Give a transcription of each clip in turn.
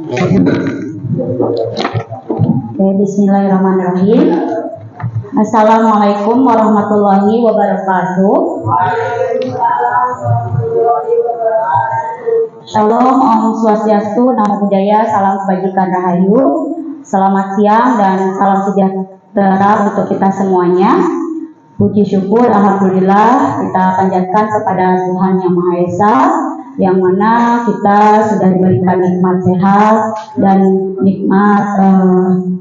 Oke, bismillahirrahmanirrahim. Assalamualaikum warahmatullahi wabarakatuh. Shalom, Om Swastiastu, Namo Buddhaya, salam kebajikan rahayu. Selamat siang dan salam sejahtera untuk kita semuanya. Puji syukur, alhamdulillah kita panjatkan kepada Tuhan Yang Maha Esa, yang mana kita sudah diberikan nikmat sehat dan nikmat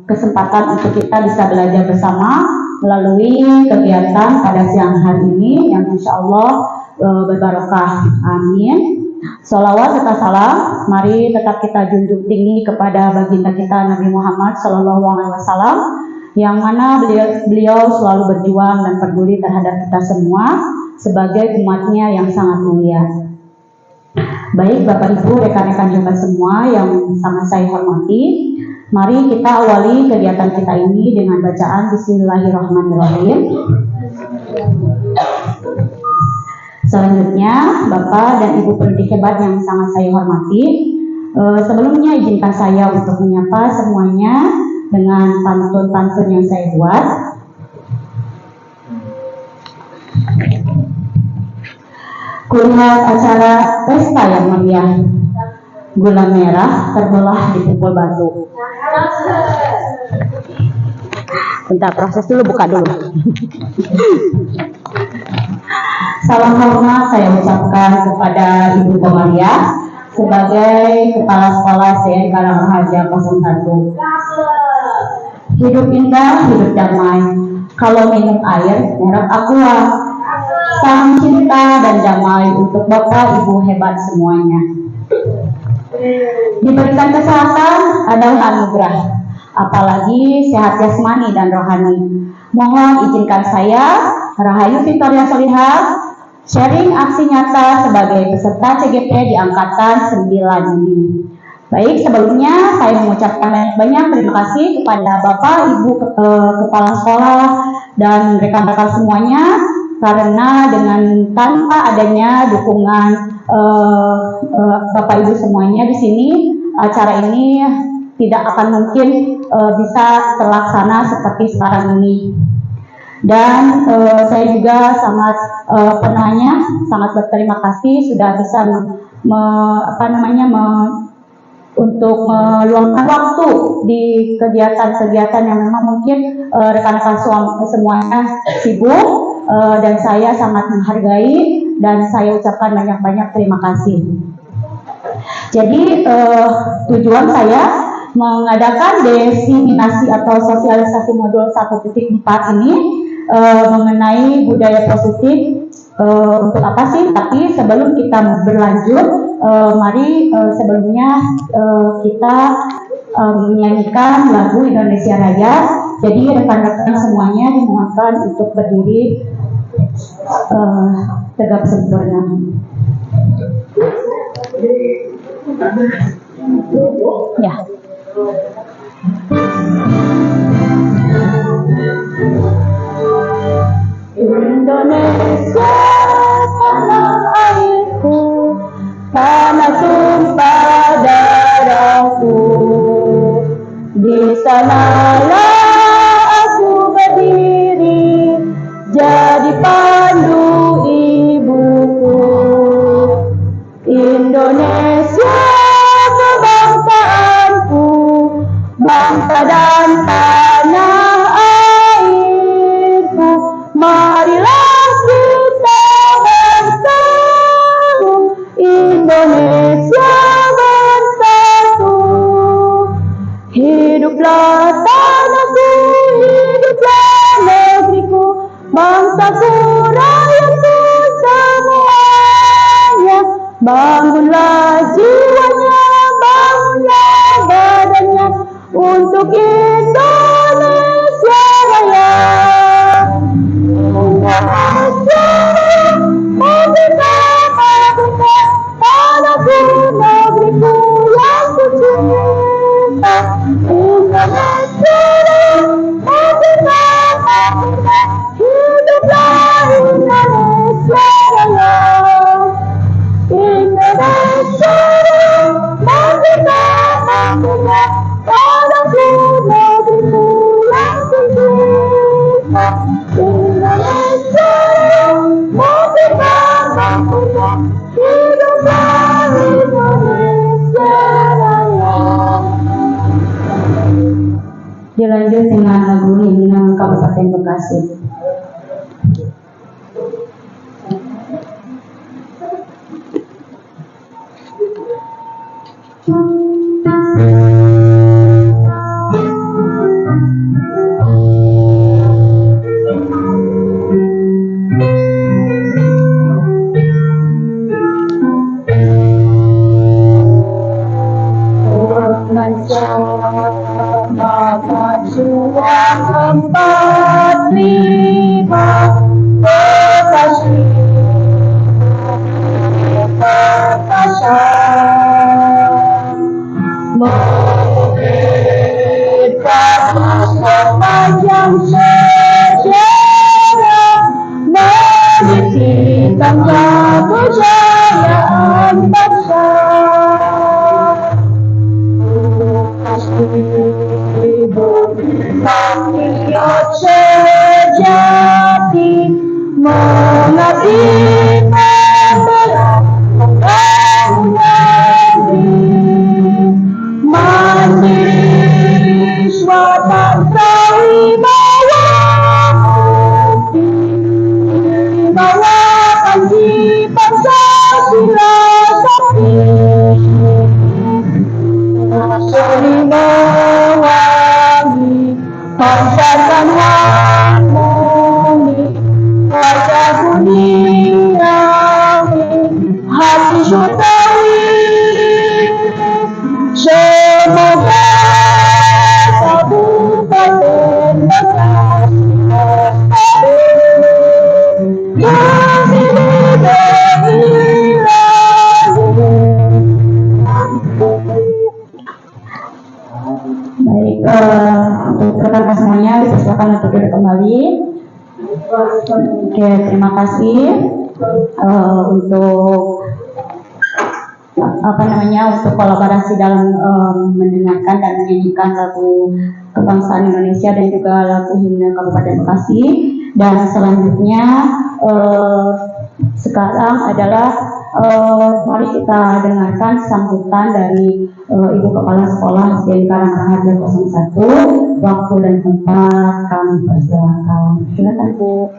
kesempatan untuk kita bisa belajar bersama melalui kegiatan pada siang hari ini yang insya Allah berbarokah. Amin. Sholawat serta salam, mari tetap kita junjung tinggi kepada baginda kita Nabi Muhammad SAW, yang mana beliau selalu berjuang dan peduli terhadap kita semua sebagai umatnya yang sangat mulia. Baik Bapak Ibu, rekan-rekan hebat semua yang sangat saya hormati, mari kita awali kegiatan kita ini dengan bacaan Bismillahirrahmanirrahim. Selanjutnya, Bapak dan Ibu pendidik hebat yang sangat saya hormati, sebelumnya izinkan saya untuk menyapa semuanya dengan pantun-pantun yang saya buat. Kulihat acara pesta yang meriah, gula merah terbelah di pukul batu. Bentar, proses dulu, buka dulu. Salam hormat saya ucapkan kepada Ibu Komaria sebagai Kepala Sekolah CN Karangraja 01. Hidup indah, hidup damai. Kalau minum air, merek aqua. Salam cinta dan damai untuk Bapak Ibu hebat semuanya. Diberikan kesehatan adalah anugerah, apalagi sehat jasmani dan rohani. Mohon izinkan saya, Rahayu Victoria Solihah, sharing aksi nyata sebagai peserta CGP di Angkatan 9 ini. Baik, sebelumnya saya mengucapkan banyak terima kasih kepada Bapak, Ibu Kepala Sekolah dan rekan-rekan semuanya, karena dengan tanpa adanya dukungan Bapak Ibu semuanya di sini, acara ini tidak akan mungkin bisa terlaksana seperti sekarang ini. Dan saya juga sangat sangat berterima kasih sudah bisa untuk meluangkan waktu di kegiatan-kegiatan yang memang mungkin rekan-rekan semuanya sibuk, dan saya sangat menghargai dan saya ucapkan banyak-banyak terima kasih. Jadi tujuan saya mengadakan diseminasi atau sosialisasi modul 1.4 ini mengenai budaya positif. Untuk apa sih? Tapi sebelum kita berlanjut, mari sebelumnya kita menyanyikan lagu Indonesia Raya. Jadi rekan-rekan semuanya dimohonkan untuk berdiri tegap sempurna. Ya. Indonesia tanah airku, tanah tumpah darahku. Di sanalah aku berdiri, jadi pandu ibuku. Indonesia kebangsaanku, bangsa dan tanah airku. Marilah kita bersatu, Indonesia bersatu. Hiduplah tanahku, hiduplah negeriku, bangsaku, rakyatku semuanya. Bangunlah jiwanya, bangunlah badannya untuk Indonesia Raya. Tanahku, negeriku yang kucinta, Indonesia, hiduplah Indonesia Raya. Indonesia, Dilanjut dengan lagu himne Kabupaten Bekasi. Untuk rekan semuanya dipersilakan untuk duduk kembali. Oke, terima kasih untuk untuk kolaborasi dalam mendengarkan dan menyanyikan lagu kebangsaan Indonesia dan juga lagu himne Kabupaten Bekasi. Dan selanjutnya sekarang adalah mari kita dengarkan sambutan dari Ibu Kepala Sekolah SDN Karangraharja 01. Waktu dan tempat kami persilakan. Silakan Bu.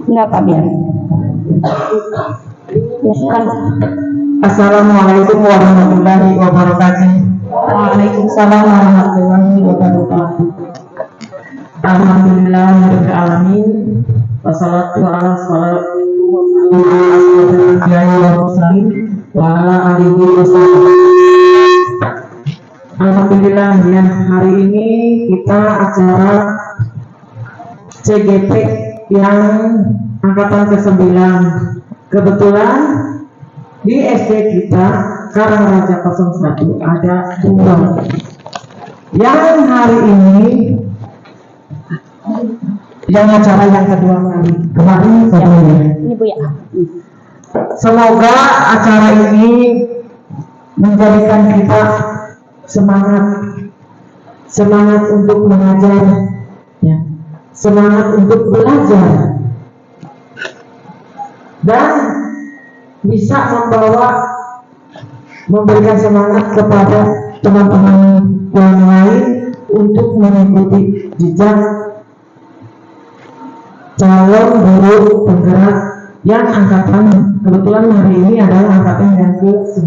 Enggak Pak, biar. Ya, silakan. Assalamualaikum warahmatullahi wabarakatuh. Waalaikumsalam warahmatullahi wabarakatuh. Alhamdulillahirabbil alamin. Wassalatu Alhamdulillah ya, hari ini kita acara CGP yang angkatan ke-9. Kebetulan di SD kita Karangraharja 01 ada 2 yang hari ini yang acara yang kedua kali. Kemarin sebelumnya. Ini Bu ya. Semoga acara ini menjadikan kita semangat untuk mengajar, ya, semangat untuk belajar, dan bisa memberikan semangat kepada teman-teman yang lain untuk mengikuti jejak calon guru penggerak yang angkatan, kebetulan hari ini adalah angkatan yang ke-9.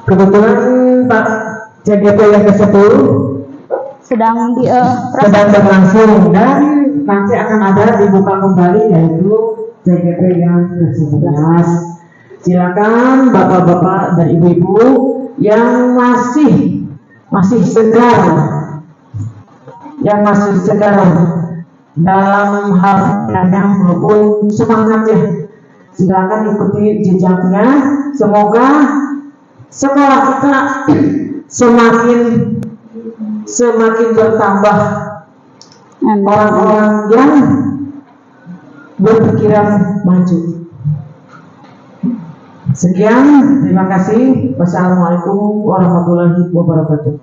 Kebetulan Pak CGP yang ke-10 sedang berlangsung dan nanti akan ada dibuka kembali, yaitu CGP yang ke-11. Silakan bapak-bapak dan ibu-ibu yang masih segar dalam hal yang maupun semangatnya, silakan ikuti jejaknya. Semoga sekolah kita semakin bertambah orang-orang yang berpikiran maju. Sekian, terima kasih. Wassalamualaikum warahmatullahi wabarakatuh.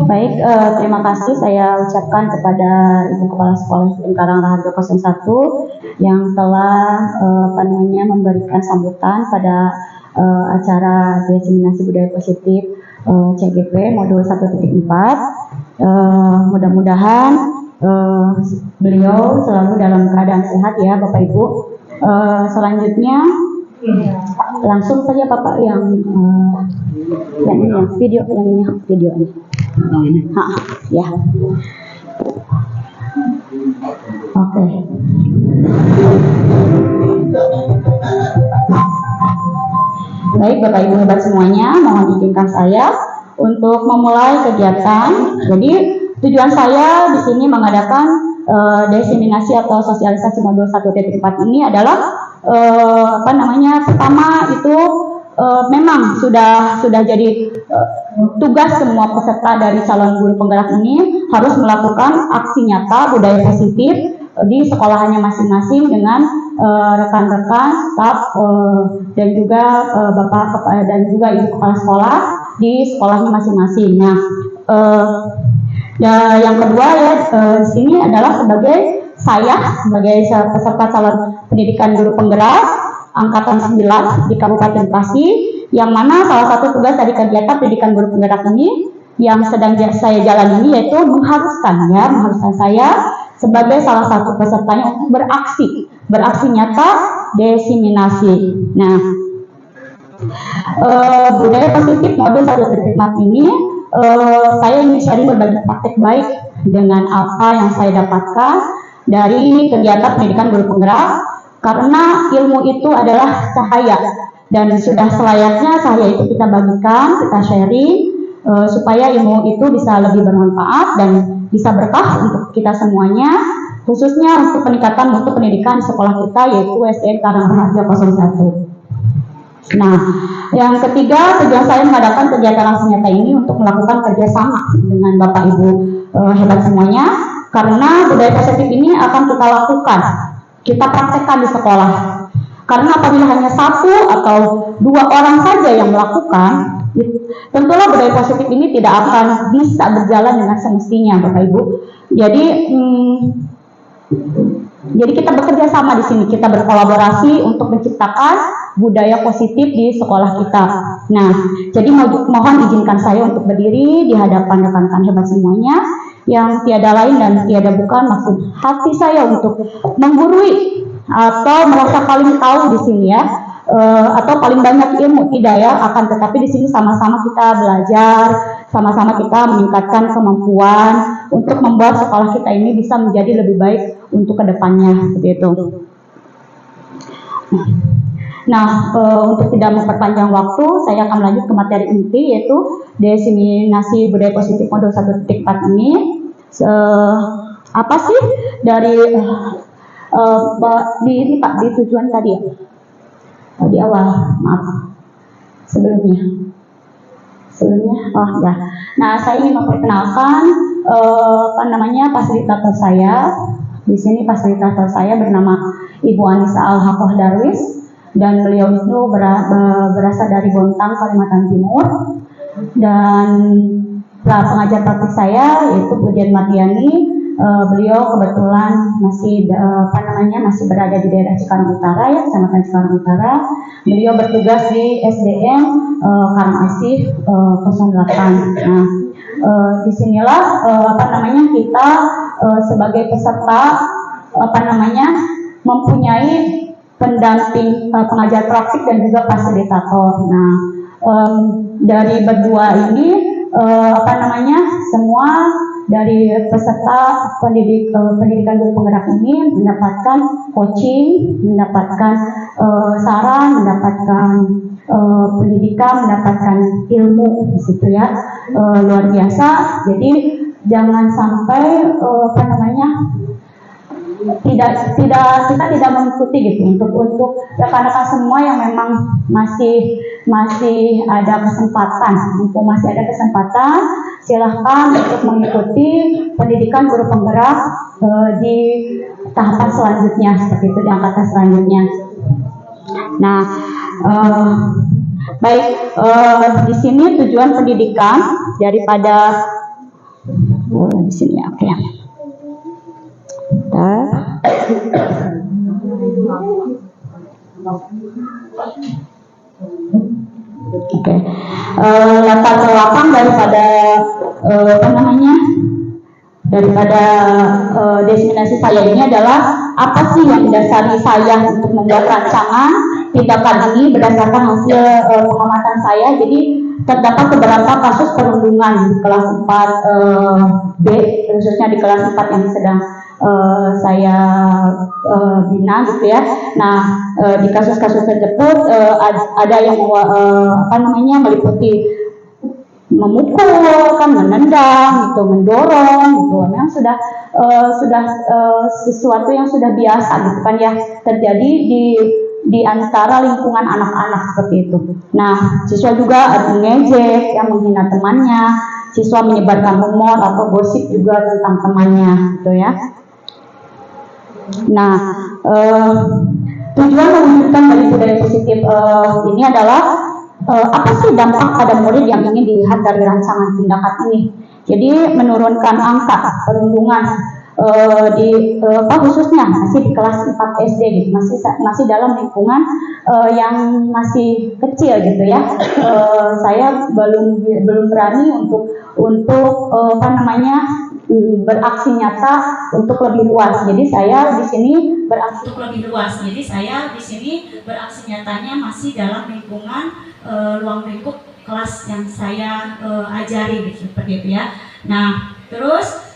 Baik, terima kasih saya ucapkan kepada Ibu Kepala Sekolah SDN Karangraharja 01 yang telah memberikan sambutan pada acara diseminasi budaya positif CGP modul 1.4. Mudah-mudahan beliau selalu dalam keadaan sehat ya Bapak Ibu. Selanjutnya langsung saja Bapak yang ini ya, videonya. Ya. Oke. Baik Bapak Ibu hebat semuanya, mohon izinkan saya untuk memulai kegiatan. Jadi tujuan saya di sini mengadakan diseminasi atau sosialisasi modul 1.4 ini adalah pertama itu memang sudah jadi tugas semua peserta dari calon guru penggerak ini harus melakukan aksi nyata budaya positif di sekolahannya masing-masing dengan rekan-rekan, staf dan juga bapak dan juga ibu kepala sekolah di sekolahnya masing-masing. Nah, yang kedua ya di sini adalah sebagai peserta calon pendidikan guru penggerak angkatan 9 di Kabupaten Bekasi, yang mana salah satu tugas dari kegiatan pendidikan guru penggerak ini yang sedang saya jalani ini yaitu mengharuskan saya sebagai salah satu pesertanya untuk beraksi nyata diseminasi. Nah, budaya positif modul 1.4 ini saya ingin sharing berbagi praktek baik dengan apa yang saya dapatkan dari kegiatan pendidikan guru penggerak, karena ilmu itu adalah cahaya dan sudah selayaknya cahaya itu kita bagikan, kita sharing supaya ilmu itu bisa lebih bermanfaat dan bisa berkah untuk kita semuanya, khususnya untuk peningkatan mutu pendidikan di sekolah kita yaitu SDN Karangraharja 01. Nah, yang ketiga, tujuan saya mengadakan kegiatan langsung nyata ini untuk melakukan kerjasama dengan Bapak Ibu hebat semuanya, karena budaya positif ini akan kita lakukan, kita praktekkan di sekolah. Karena apabila hanya satu atau dua orang saja yang melakukan, tentulah budaya positif ini tidak akan bisa berjalan dengan semestinya, Bapak Ibu. Jadi kita bekerja sama di sini, kita berkolaborasi untuk menciptakan budaya positif di sekolah kita. Nah, jadi mohon izinkan saya untuk berdiri di hadapan rekan-rekan hebat semuanya yang tiada lain dan tiada bukan maksud hati saya untuk menggurui atau merasa paling tahu di sini ya, atau paling banyak ilmu tidak ya, akan tetapi di sini sama-sama kita belajar, sama-sama kita meningkatkan kemampuan untuk membuat sekolah kita ini bisa menjadi lebih baik untuk kedepannya seperti itu. Nah, untuk tidak memperpanjang waktu, saya akan lanjut ke materi inti yaitu diseminasi budaya positif modul 1.4 ini. Apa sih dari ini Pak, di tujuan tadi ya? Di awal, maaf. Sebelumnya. Oh ya. Nah, saya ingin memperkenalkan fasilitator saya. Di sini fasilitator saya bernama Ibu Anissa Al-Haqoh Darwis, dan beliau itu berasal dari Bontang, Kalimantan Timur. Dan pengajar praktik saya yaitu Bu Dian Mardiani. Beliau kebetulan masih berada di daerah Cikarang Utara ya, Kecamatan Cikarang Utara. Beliau bertugas di SDN Karangasih 08. Nah, disinilah kita sebagai peserta mempunyai pendamping pengajar praktik dan juga fasilitator. Nah, dari berdua ini semua dari peserta pendidikan guru penggerak ini mendapatkan coaching, mendapatkan saran, mendapatkan pendidikan, mendapatkan ilmu di situ ya, luar biasa. Jadi jangan sampai kita tidak mengikuti gitu, untuk rekan-rekan semua yang memang masih ada kesempatan, silahkan untuk mengikuti pendidikan guru penggerak di tahapan selanjutnya seperti itu, di angkatan selanjutnya. Nah, Baik, di sini tujuan pendidikan daripada di sini, oke. Bentar. Oke, latar belakang daripada destinasi saya ini adalah apa sih yang mendasari saya untuk membuat rancangan tindakan ini berdasarkan hasil pengamatan saya. Jadi terdapat beberapa kasus perundungan di kelas 4 B, khususnya di kelas 4 yang sedang saya bina gitu ya. Nah, di kasus-kasus tersebut ada yang meliputi memukul, kan, menendang, gitu, mendorong, gitu. Memang sudah sesuatu yang sudah biasa, gitu kan ya, terjadi di antara lingkungan anak-anak seperti itu. Nah, siswa juga ada ngejek, yang menghina temannya, siswa menyebarkan rumor atau gosip juga tentang temannya, gitu ya. Nah, tujuan mewujudkan dari budaya positif ini adalah apa sih dampak pada murid yang ingin dilihat dari rancangan tindakan ini. Jadi menurunkan angka perundungan khususnya masih di kelas 4 SD gitu, masih dalam lingkungan yang masih kecil gitu ya. Saya belum berani untuk beraksi nyata untuk lebih luas. Jadi saya di sini beraksi nyatanya masih dalam lingkungan ruang lingkup kelas yang saya ajari gitu, seperti itu ya. Nah, terus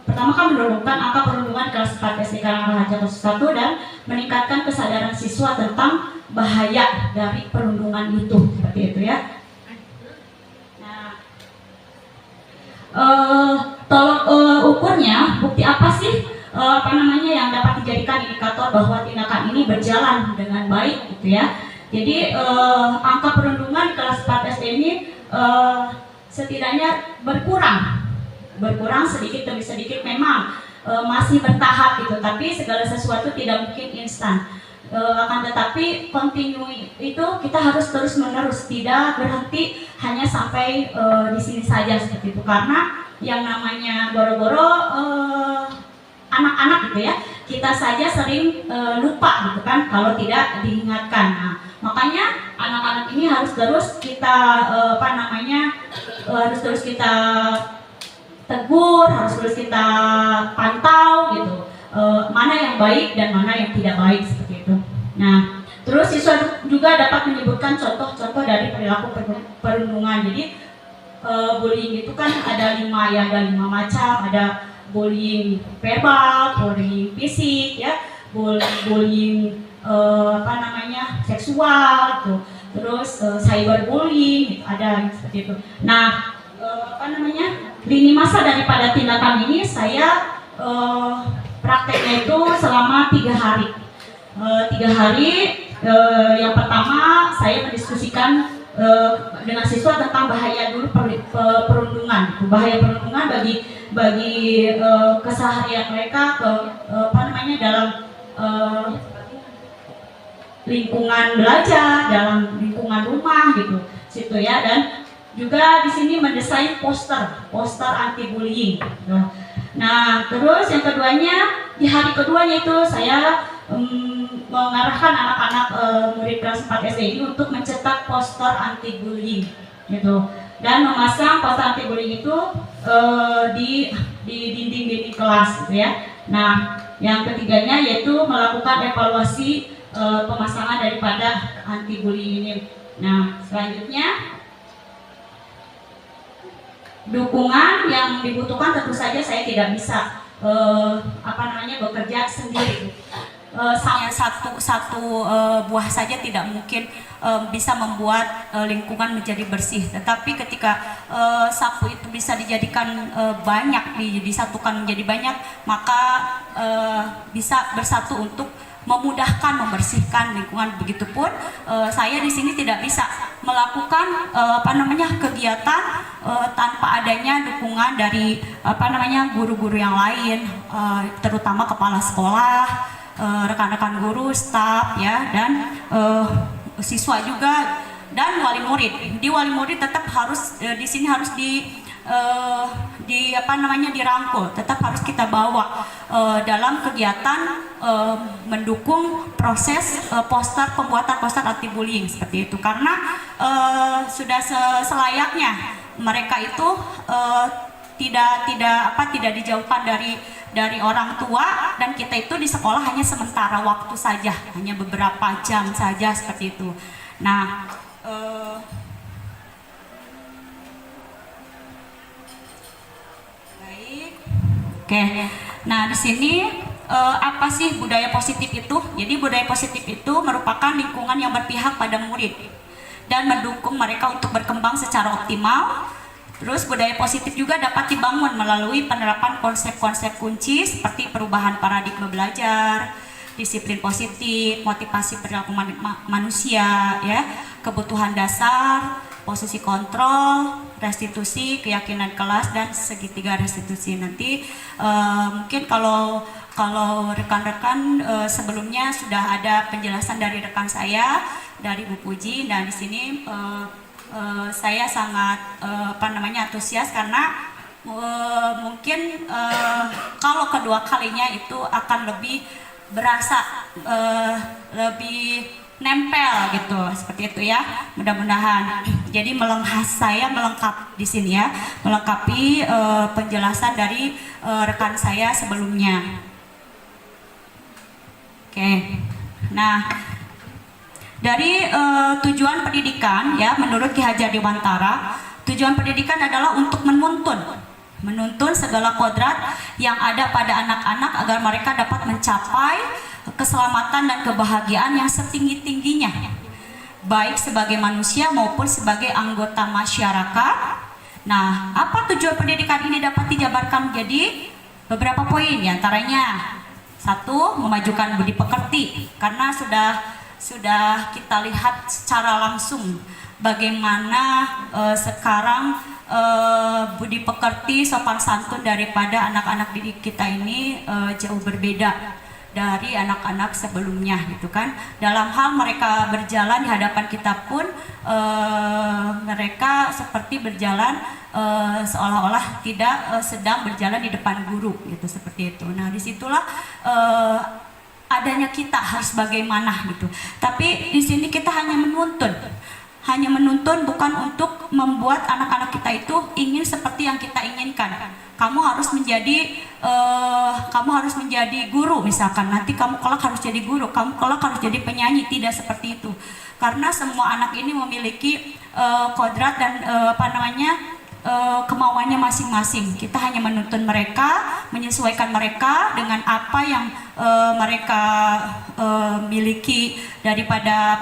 pertama kan menurunkan angka perundungan kelas 4 SD Karangraja kelas 1 dan meningkatkan kesadaran siswa tentang bahaya dari perundungan itu, seperti itu ya. Tolok ukurnya, bukti apa sih yang dapat dijadikan indikator bahwa tindakan ini berjalan dengan baik gitu ya. Jadi angka perundungan kelas 4 SD ini setidaknya berkurang sedikit demi sedikit, memang masih bertahap gitu, tapi segala sesuatu tidak mungkin instan. Akan tetapi continue itu kita harus terus menerus, tidak berhenti hanya sampai di sini saja seperti itu, karena yang namanya boro-boro anak-anak gitu ya, kita saja sering lupa gitu kan kalau tidak diingatkan. Nah, makanya anak-anak ini harus terus kita tegur, harus terus kita pantau gitu, mana yang baik dan mana yang tidak baik seperti itu. Nah, terus siswa juga dapat menyebutkan contoh-contoh dari perilaku perundungan. Jadi bullying itu kan ada 5 macam, ada bullying verbal, bullying fisik ya, bullying seksual gitu. Terus cyberbullying gitu, ada seperti itu. Nah, lini masa daripada tindakan ini saya prakteknya itu selama 3 hari. 3 hari, yang pertama saya mendiskusikan dengan siswa tentang bahaya dulu perundungan. Bahaya perundungan bagi keseharian mereka dalam lingkungan belajar, dalam lingkungan rumah gitu, situ ya. Dan juga di sini mendesain poster anti bullying. Nah, terus yang keduanya, di hari keduanya itu saya mengarahkan anak-anak murid kelas 4 SD ini untuk mencetak poster anti bullying gitu, dan memasang poster anti bullying itu di dinding-dinding kelas gitu ya. Nah, yang ketiganya yaitu melakukan evaluasi pemasangan daripada anti bullying ini. Nah, selanjutnya dukungan yang dibutuhkan, tentu saja saya tidak bisa bekerja sendiri. Satu buah saja tidak mungkin bisa membuat lingkungan menjadi bersih. Tetapi ketika sapu itu bisa dijadikan banyak, disatukan menjadi banyak, maka bisa bersatu untuk memudahkan membersihkan lingkungan. Begitupun saya di sini tidak bisa melakukan kegiatan tanpa adanya dukungan dari guru-guru yang lain, terutama kepala sekolah, rekan-rekan guru, staf ya, dan siswa juga dan wali murid. Di wali murid tetap harus di sini harus dirangkul, tetap harus kita bawa dalam kegiatan mendukung proses pembuatan poster anti bullying seperti itu, karena sudah selayaknya mereka itu tidak dijauhkan dari orang tua, dan kita itu di sekolah hanya sementara waktu saja, hanya beberapa jam saja seperti itu. Nah, baik, oke. Nah, di sini apa sih budaya positif itu? Jadi budaya positif itu merupakan lingkungan yang berpihak pada murid dan mendukung mereka untuk berkembang secara optimal. Terus budaya positif juga dapat dibangun melalui penerapan konsep-konsep kunci seperti perubahan paradigma belajar, disiplin positif, motivasi perilaku manusia, ya, kebutuhan dasar, posisi kontrol, restitusi, keyakinan kelas, dan segitiga restitusi. Nanti mungkin kalau rekan-rekan sebelumnya sudah ada penjelasan dari rekan saya, dari Bu Puji. Dan di sini saya sangat antusias karena mungkin kalau kedua kalinya itu akan lebih berasa, lebih nempel gitu, seperti itu ya, mudah-mudahan. Jadi saya melengkap di sini ya, melengkapi penjelasan dari rekan saya sebelumnya. Oke. Nah, dari tujuan pendidikan ya, menurut Ki Hajar Dewantara, tujuan pendidikan adalah untuk menuntun segala kodrat yang ada pada anak-anak agar mereka dapat mencapai keselamatan dan kebahagiaan yang setinggi-tingginya, baik sebagai manusia maupun sebagai anggota masyarakat. Nah, apa tujuan pendidikan ini dapat dijabarkan menjadi beberapa poin, antaranya: satu, memajukan budi pekerti, karena sudah kita lihat secara langsung bagaimana sekarang budi pekerti, sopan santun daripada anak-anak didik kita ini jauh berbeda dari anak-anak sebelumnya gitu kan. Dalam hal mereka berjalan di hadapan kita pun mereka seperti berjalan seolah-olah tidak sedang berjalan di depan guru gitu, seperti itu. Nah, disitulah adanya kita harus bagaimana gitu. Tapi di sini kita hanya menuntun bukan untuk membuat anak-anak kita itu ingin seperti yang kita inginkan. Kamu harus menjadi guru misalkan, nanti kamu kelak harus jadi guru, kamu kelak harus jadi penyanyi. Tidak seperti itu, karena semua anak ini memiliki kodrat dan kemauannya masing-masing. Kita hanya menuntun mereka, menyesuaikan mereka dengan apa yang mereka miliki daripada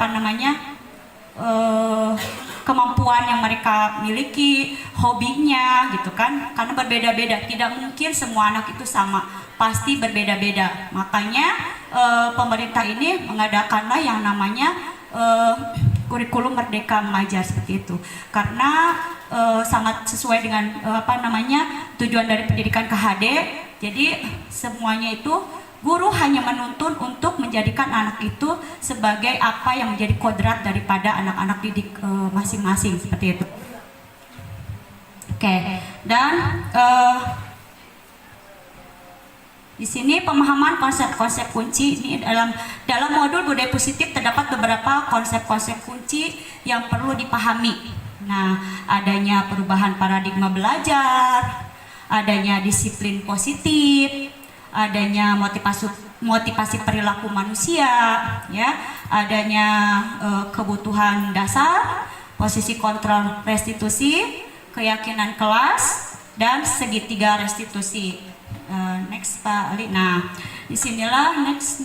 kemampuan yang mereka miliki, hobinya gitu kan, karena berbeda-beda. Tidak mungkin semua anak itu sama, pasti berbeda-beda. Makanya pemerintah ini mengadakanlah yang namanya kurikulum Merdeka Mengajar seperti itu, karena sangat sesuai dengan tujuan dari pendidikan KHD. Jadi semuanya itu guru hanya menuntun untuk menjadikan anak itu sebagai apa yang menjadi kodrat daripada anak-anak didik masing-masing, seperti itu. Oke. Dan di sini pemahaman konsep-konsep kunci ini dalam modul budaya positif terdapat beberapa konsep-konsep kunci yang perlu dipahami. Nah, adanya perubahan paradigma belajar, adanya disiplin positif, adanya motivasi perilaku manusia, ya, adanya kebutuhan dasar, posisi kontrol restitusi, keyakinan kelas, dan segitiga restitusi. Next Pak Ali. Nah, disinilah next.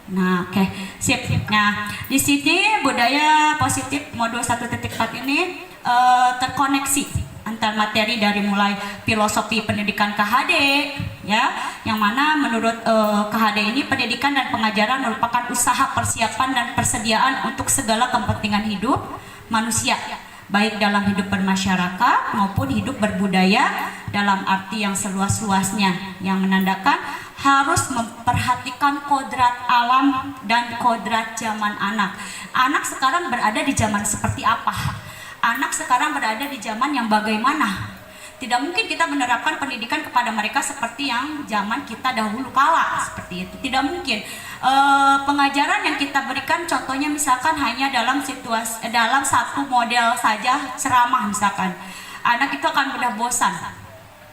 Nah, oke, sip. Nah, di sini budaya positif modul 1.4 ini terkoneksi antar materi dari mulai filosofi pendidikan KHD, ya, yang mana menurut KHD ini pendidikan dan pengajaran merupakan usaha persiapan dan persediaan untuk segala kepentingan hidup manusia, baik dalam hidup bermasyarakat maupun hidup berbudaya dalam arti yang seluas-luasnya, yang menandakan harus memperhatikan kodrat alam dan kodrat zaman anak. Anak sekarang berada di zaman seperti apa? Anak sekarang berada di zaman yang bagaimana? Tidak mungkin kita menerapkan pendidikan kepada mereka seperti yang zaman kita dahulu kala, seperti itu. Tidak mungkin. Pengajaran yang kita berikan contohnya misalkan hanya dalam situasi, dalam satu model saja ceramah misalkan. Anak itu akan mudah bosan.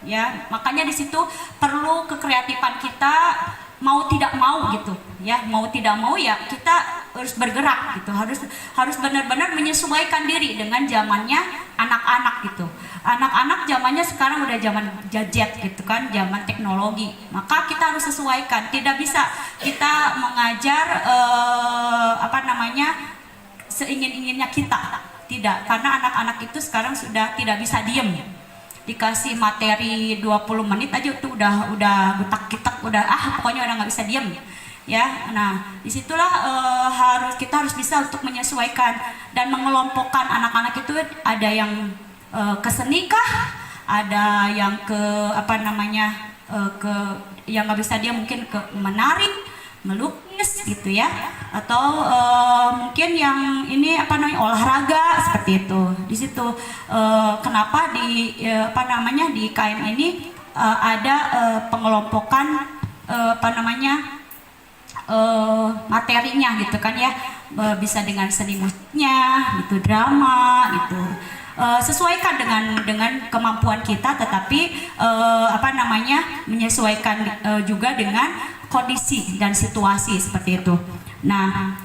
Ya, makanya di situ perlu kekreatifan kita, mau tidak mau gitu ya, mau tidak mau ya kita harus bergerak gitu, harus benar-benar menyesuaikan diri dengan zamannya anak-anak gitu. Anak-anak zamannya sekarang udah zaman gadget gitu kan, zaman teknologi, maka kita harus sesuaikan. Tidak bisa kita mengajar seingin-inginnya kita, tidak, karena anak-anak itu sekarang sudah tidak bisa diem. Dikasih materi 20 menit aja tuh udah gutak-gitak, udah pokoknya udah nggak bisa diem ya. Nah disitulah kita harus bisa untuk menyesuaikan dan mengelompokkan anak-anak itu. Ada yang ke seni kah, ada yang ke yang nggak bisa dia mungkin ke menari, melukis gitu ya, atau mungkin yang ini olahraga seperti itu. Di situ kenapa di di KM ini ada pengelompokan materinya gitu kan ya, bisa dengan seni musiknya gitu, drama gitu. Sesuaikan dengan kemampuan kita, tetapi menyesuaikan juga dengan kondisi dan situasi seperti itu. Nah,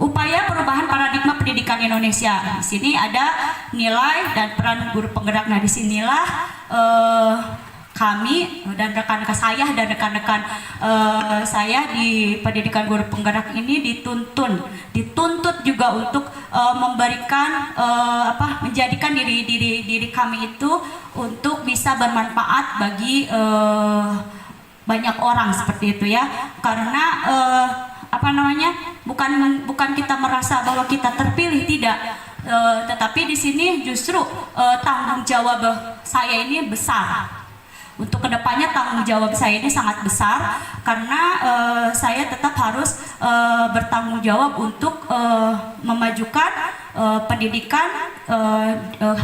upaya perubahan paradigma pendidikan Indonesia. Di sini ada nilai dan peran guru penggerak. Nah, di sinilah kami dan rekan-rekan saya dan rekan-rekan saya di pendidikan guru penggerak ini dituntut juga untuk memberikan menjadikan diri kami itu untuk bisa bermanfaat bagi banyak orang seperti itu ya. Karena bukan kita merasa bahwa kita terpilih, tidak, tetapi di sini justru tanggung jawab saya ini besar. Untuk kedepannya tanggung jawab saya ini sangat besar, karena saya tetap harus bertanggung jawab untuk memajukan pendidikan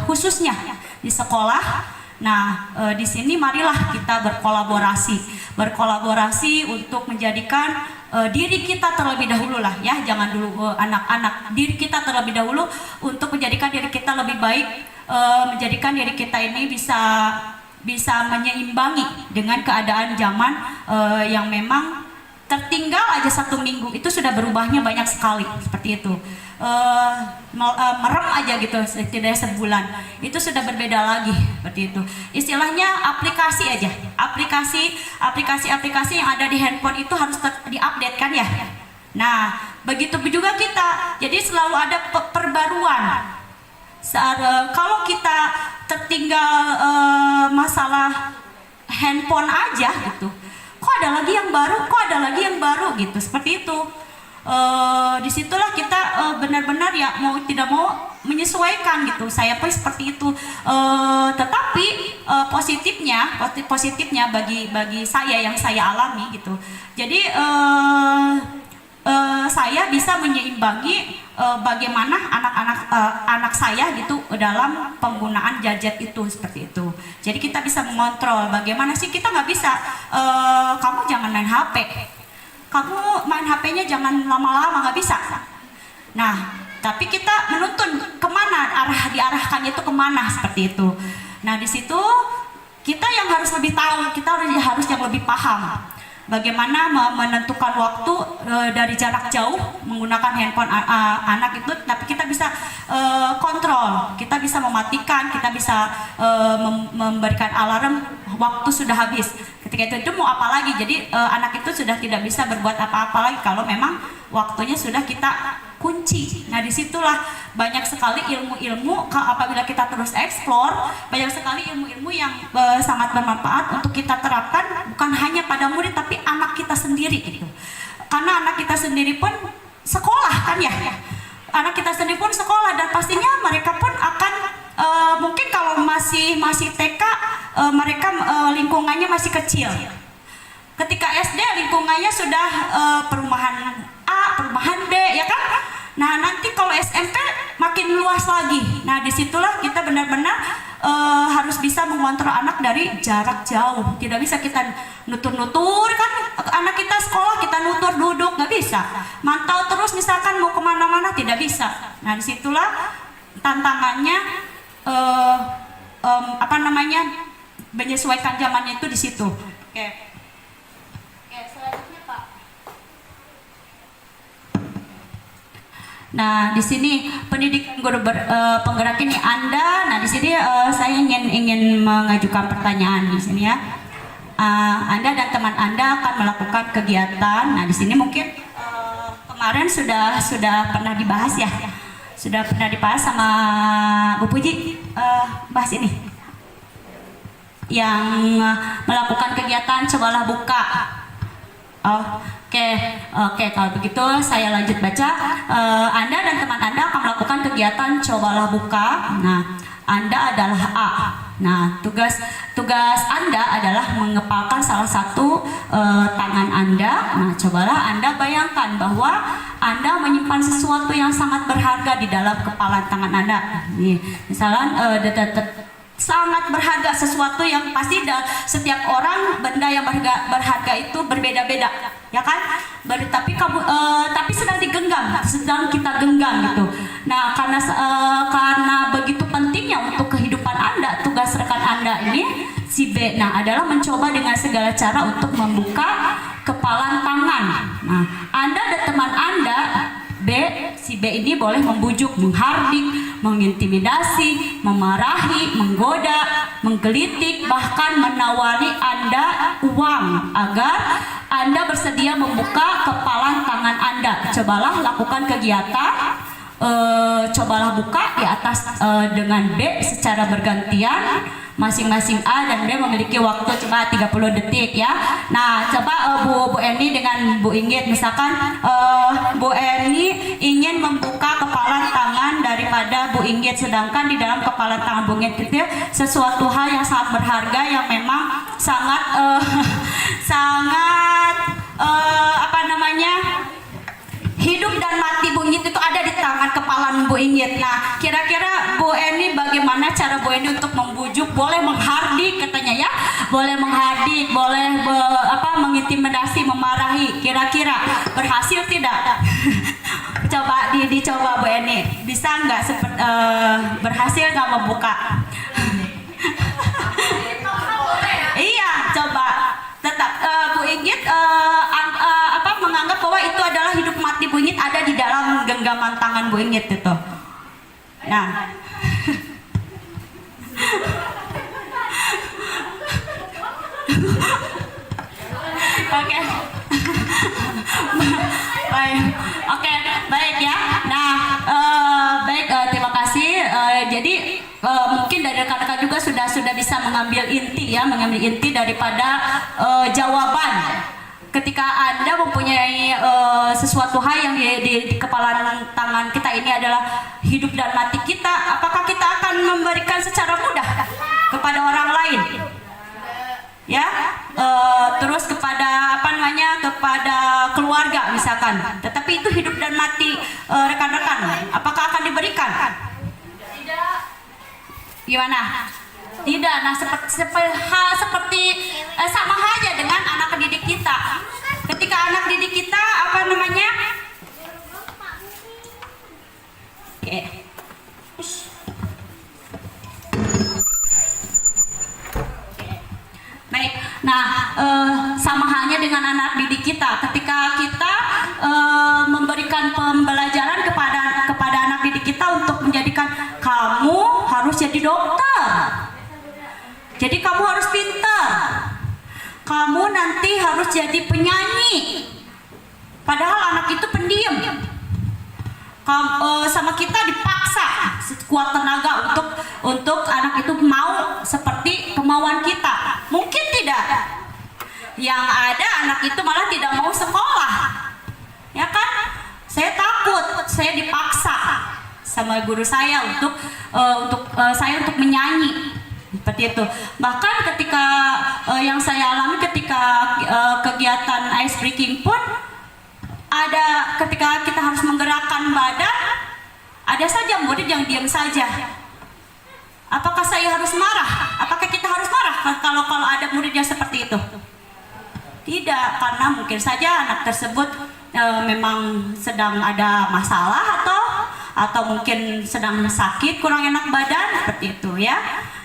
khususnya di sekolah. Nah, di sini marilah kita berkolaborasi untuk menjadikan diri kita terlebih dahulu lah ya, jangan dulu anak-anak, diri kita terlebih dahulu untuk menjadikan diri kita lebih baik, menjadikan diri kita ini bisa menyeimbangi dengan keadaan zaman yang memang tertinggal aja 1 minggu itu sudah berubahnya banyak sekali seperti itu. Merem aja gitu setidaknya sebulan itu sudah berbeda lagi seperti itu. Istilahnya aplikasi aja, aplikasi yang ada di handphone itu harus diupdate kan ya. Nah begitu juga kita, jadi selalu ada perbaruan. Kalau kita tertinggal masalah handphone aja gitu, kok ada lagi yang baru gitu, seperti itu. Disitulah kita benar-benar ya mau tidak mau menyesuaikan gitu. Saya pun seperti itu, tetapi positifnya bagi saya yang saya alami gitu, jadi saya bisa menyeimbangi bagaimana anak saya gitu dalam penggunaan gadget itu seperti itu. Jadi kita bisa mengontrol bagaimana sih, kita nggak bisa kamu jangan main HP, kamu main HP-nya jangan lama-lama, nggak bisa. Nah tapi kita menuntun kemana, diarahkannya itu kemana seperti itu. Nah di situ kita yang harus lebih tahu, kita harus yang lebih paham bagaimana menentukan waktu dari jarak jauh menggunakan handphone anak itu. Tapi kita bisa kontrol, kita bisa mematikan, kita bisa memberikan alarm waktu sudah habis. Ketika itu mau apa lagi, jadi anak itu sudah tidak bisa berbuat apa-apa lagi kalau memang waktunya sudah kita kunci. Nah disitulah banyak sekali ilmu-ilmu, apabila kita terus eksplor, banyak sekali ilmu-ilmu yang sangat bermanfaat untuk kita terapkan, bukan hanya pada murid tapi anak kita sendiri gitu. Karena anak kita sendiri pun sekolah kan ya, anak kita sendiri pun sekolah, dan pastinya mereka pun akan mungkin kalau masih TK, mereka lingkungannya masih kecil. ketika SD lingkungannya sudah perumahan A, perumahan B, ya kan? Nah, nanti kalau SMP makin luas lagi. Nah, disitulah kita benar-benar harus bisa mengontrol anak dari jarak jauh. Tidak bisa kita nutur-nutur, kan anak kita sekolah kita nutur duduk, nggak bisa. Mantau terus misalkan mau kemana-mana, tidak bisa. Nah, disitulah tantangannya menyesuaikan zamannya itu di situ. Oke. Oke, selanjutnya Pak. Nah, di sini pendidikan guru penggerak ini Anda. Nah, di sini saya ingin mengajukan pertanyaan di sini ya. Anda dan teman Anda akan melakukan kegiatan. Nah, di sini mungkin kemarin sudah pernah dibahas ya. Sudah pernah dibahas sama Bu Puji bahas ini. Yang melakukan kegiatan cobalah buka. Oke, kalau begitu saya lanjut baca. Anda dan teman Anda akan melakukan kegiatan cobalah buka. Nah, Anda adalah A. Nah, tugas Anda adalah mengepalkan salah satu tangan Anda. Nah, cobalah Anda bayangkan bahwa Anda menyimpan sesuatu yang sangat berharga di dalam kepalan tangan Anda. Nih, misalnya sangat berharga, sesuatu yang pasti setiap orang benda yang berharga itu berbeda-beda, ya kan? Tapi sedang digenggam, sedang kita genggam gitu. Nah, karena begitu pentingnya untuk kehidupan Anda, tugas rekan Anda ini si B, nah adalah mencoba dengan segala cara untuk membuka kepalan tangan. Nah, Anda dan teman Anda B, si B ini boleh membujuk, menghardik, mengintimidasi, memarahi, menggoda, menggelitik, bahkan menawari Anda uang agar Anda bersedia membuka kepalan tangan Anda. Cobalah lakukan kegiatan, cobalah buka di atas dengan B secara bergantian. Masing-masing A dan B memiliki waktu coba 30 detik ya. Nah, coba Bu Eni dengan Bu Inggit, misalkan Bu Eni ingin membuka kepalan tangan daripada Bu Inggit, sedangkan di dalam kepalan tangan Bu Inggit itu sesuatu hal yang sangat berharga yang memang sangat hidup dan mati Bu Inggit itu ada di tangan kepalan Bu Inggit. Nah, kira-kira Bu Eni bagaimana cara Bu Eni untuk membujuk? Boleh menghardik katanya ya, boleh menghardik, boleh mengintimidasi, memarahi. Kira-kira berhasil tidak? Coba dicoba Bu Eni, bisa nggak berhasil nggak membuka? Iya, coba. Tetap Bu Inggit menganggap bahwa itu adalah hidup mati Bu Inggit ada di dalam genggaman tangan Bu Inggit itu. Nah, oke, baik ya. Nah, terima kasih. Jadi mungkin dari rekan-rekan juga sudah bisa mengambil inti daripada jawaban. Ketika Anda mempunyai sesuatu hal yang di kepala tangan kita ini adalah hidup dan mati kita, apakah kita akan memberikan secara mudah kepada orang lain? Ya, terus kepada kepada keluarga misalkan. Tetapi itu hidup dan mati rekan-rekan, apakah akan diberikan? Tidak. Gimana? Tidak. Nah, seperti sama halnya dengan anak didik kita. Ketika anak didik kita baik. Nah, sama halnya dengan anak didik kita. Ketika kita memberikan pembelajaran kepada anak didik kita untuk menjadikan kamu harus jadi dokter. Jadi kamu harus pintar. Kamu nanti harus jadi penyanyi. Padahal anak itu pendiam. Sama kita dipaksa sekuat tenaga untuk anak itu mau seperti kemauan kita. Mungkin tidak. Yang ada anak itu malah tidak mau sekolah. Ya kan? Saya takut, saya dipaksa sama guru saya untuk menyanyi. Seperti itu. Bahkan ketika yang saya alami ketika kegiatan ice breaking pun ada, ketika kita harus menggerakkan badan, ada saja murid yang diam saja. Apakah saya harus marah? Apakah kita harus marah kalau ada murid yang seperti itu? Tidak, karena mungkin saja anak tersebut memang sedang ada masalah atau mungkin sedang sakit, kurang enak badan, seperti itu ya.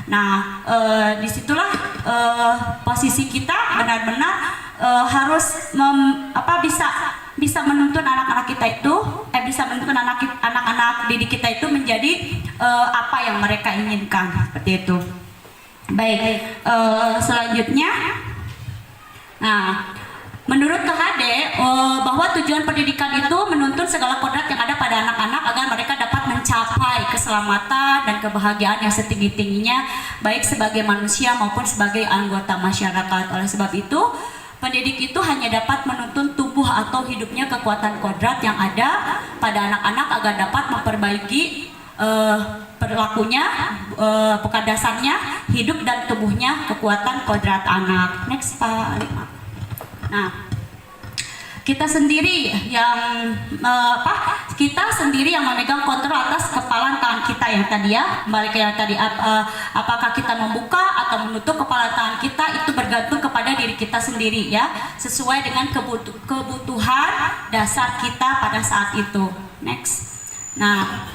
Nah, disitulah posisi kita benar-benar harus bisa menuntun anak-anak kita itu, bisa menuntun anak-anak didik kita itu menjadi apa yang mereka inginkan, seperti itu. Baik, selanjutnya, nah, menurut KHD bahwa tujuan pendidikan itu menuntun segala kodrat yang ada pada anak-anak agar mereka dapat mencapai keselamatan dan kebahagiaan yang setinggi-tingginya, baik sebagai manusia maupun sebagai anggota masyarakat. Oleh sebab itu, pendidik itu hanya dapat menuntun tubuh atau hidupnya kekuatan kodrat yang ada pada anak-anak agar dapat memperbaiki perilakunya, bukan dasarnya, hidup dan tubuhnya kekuatan kodrat anak. Next Pak Lima. Nah, kita sendiri yang memegang kontrol atas kepala tangan kita yang tadi ya, kembali ke yang tadi, apakah kita membuka atau menutup kepala tangan kita itu bergantung kepada diri kita sendiri ya, sesuai dengan kebutuhan dasar kita pada saat itu. Next. Nah,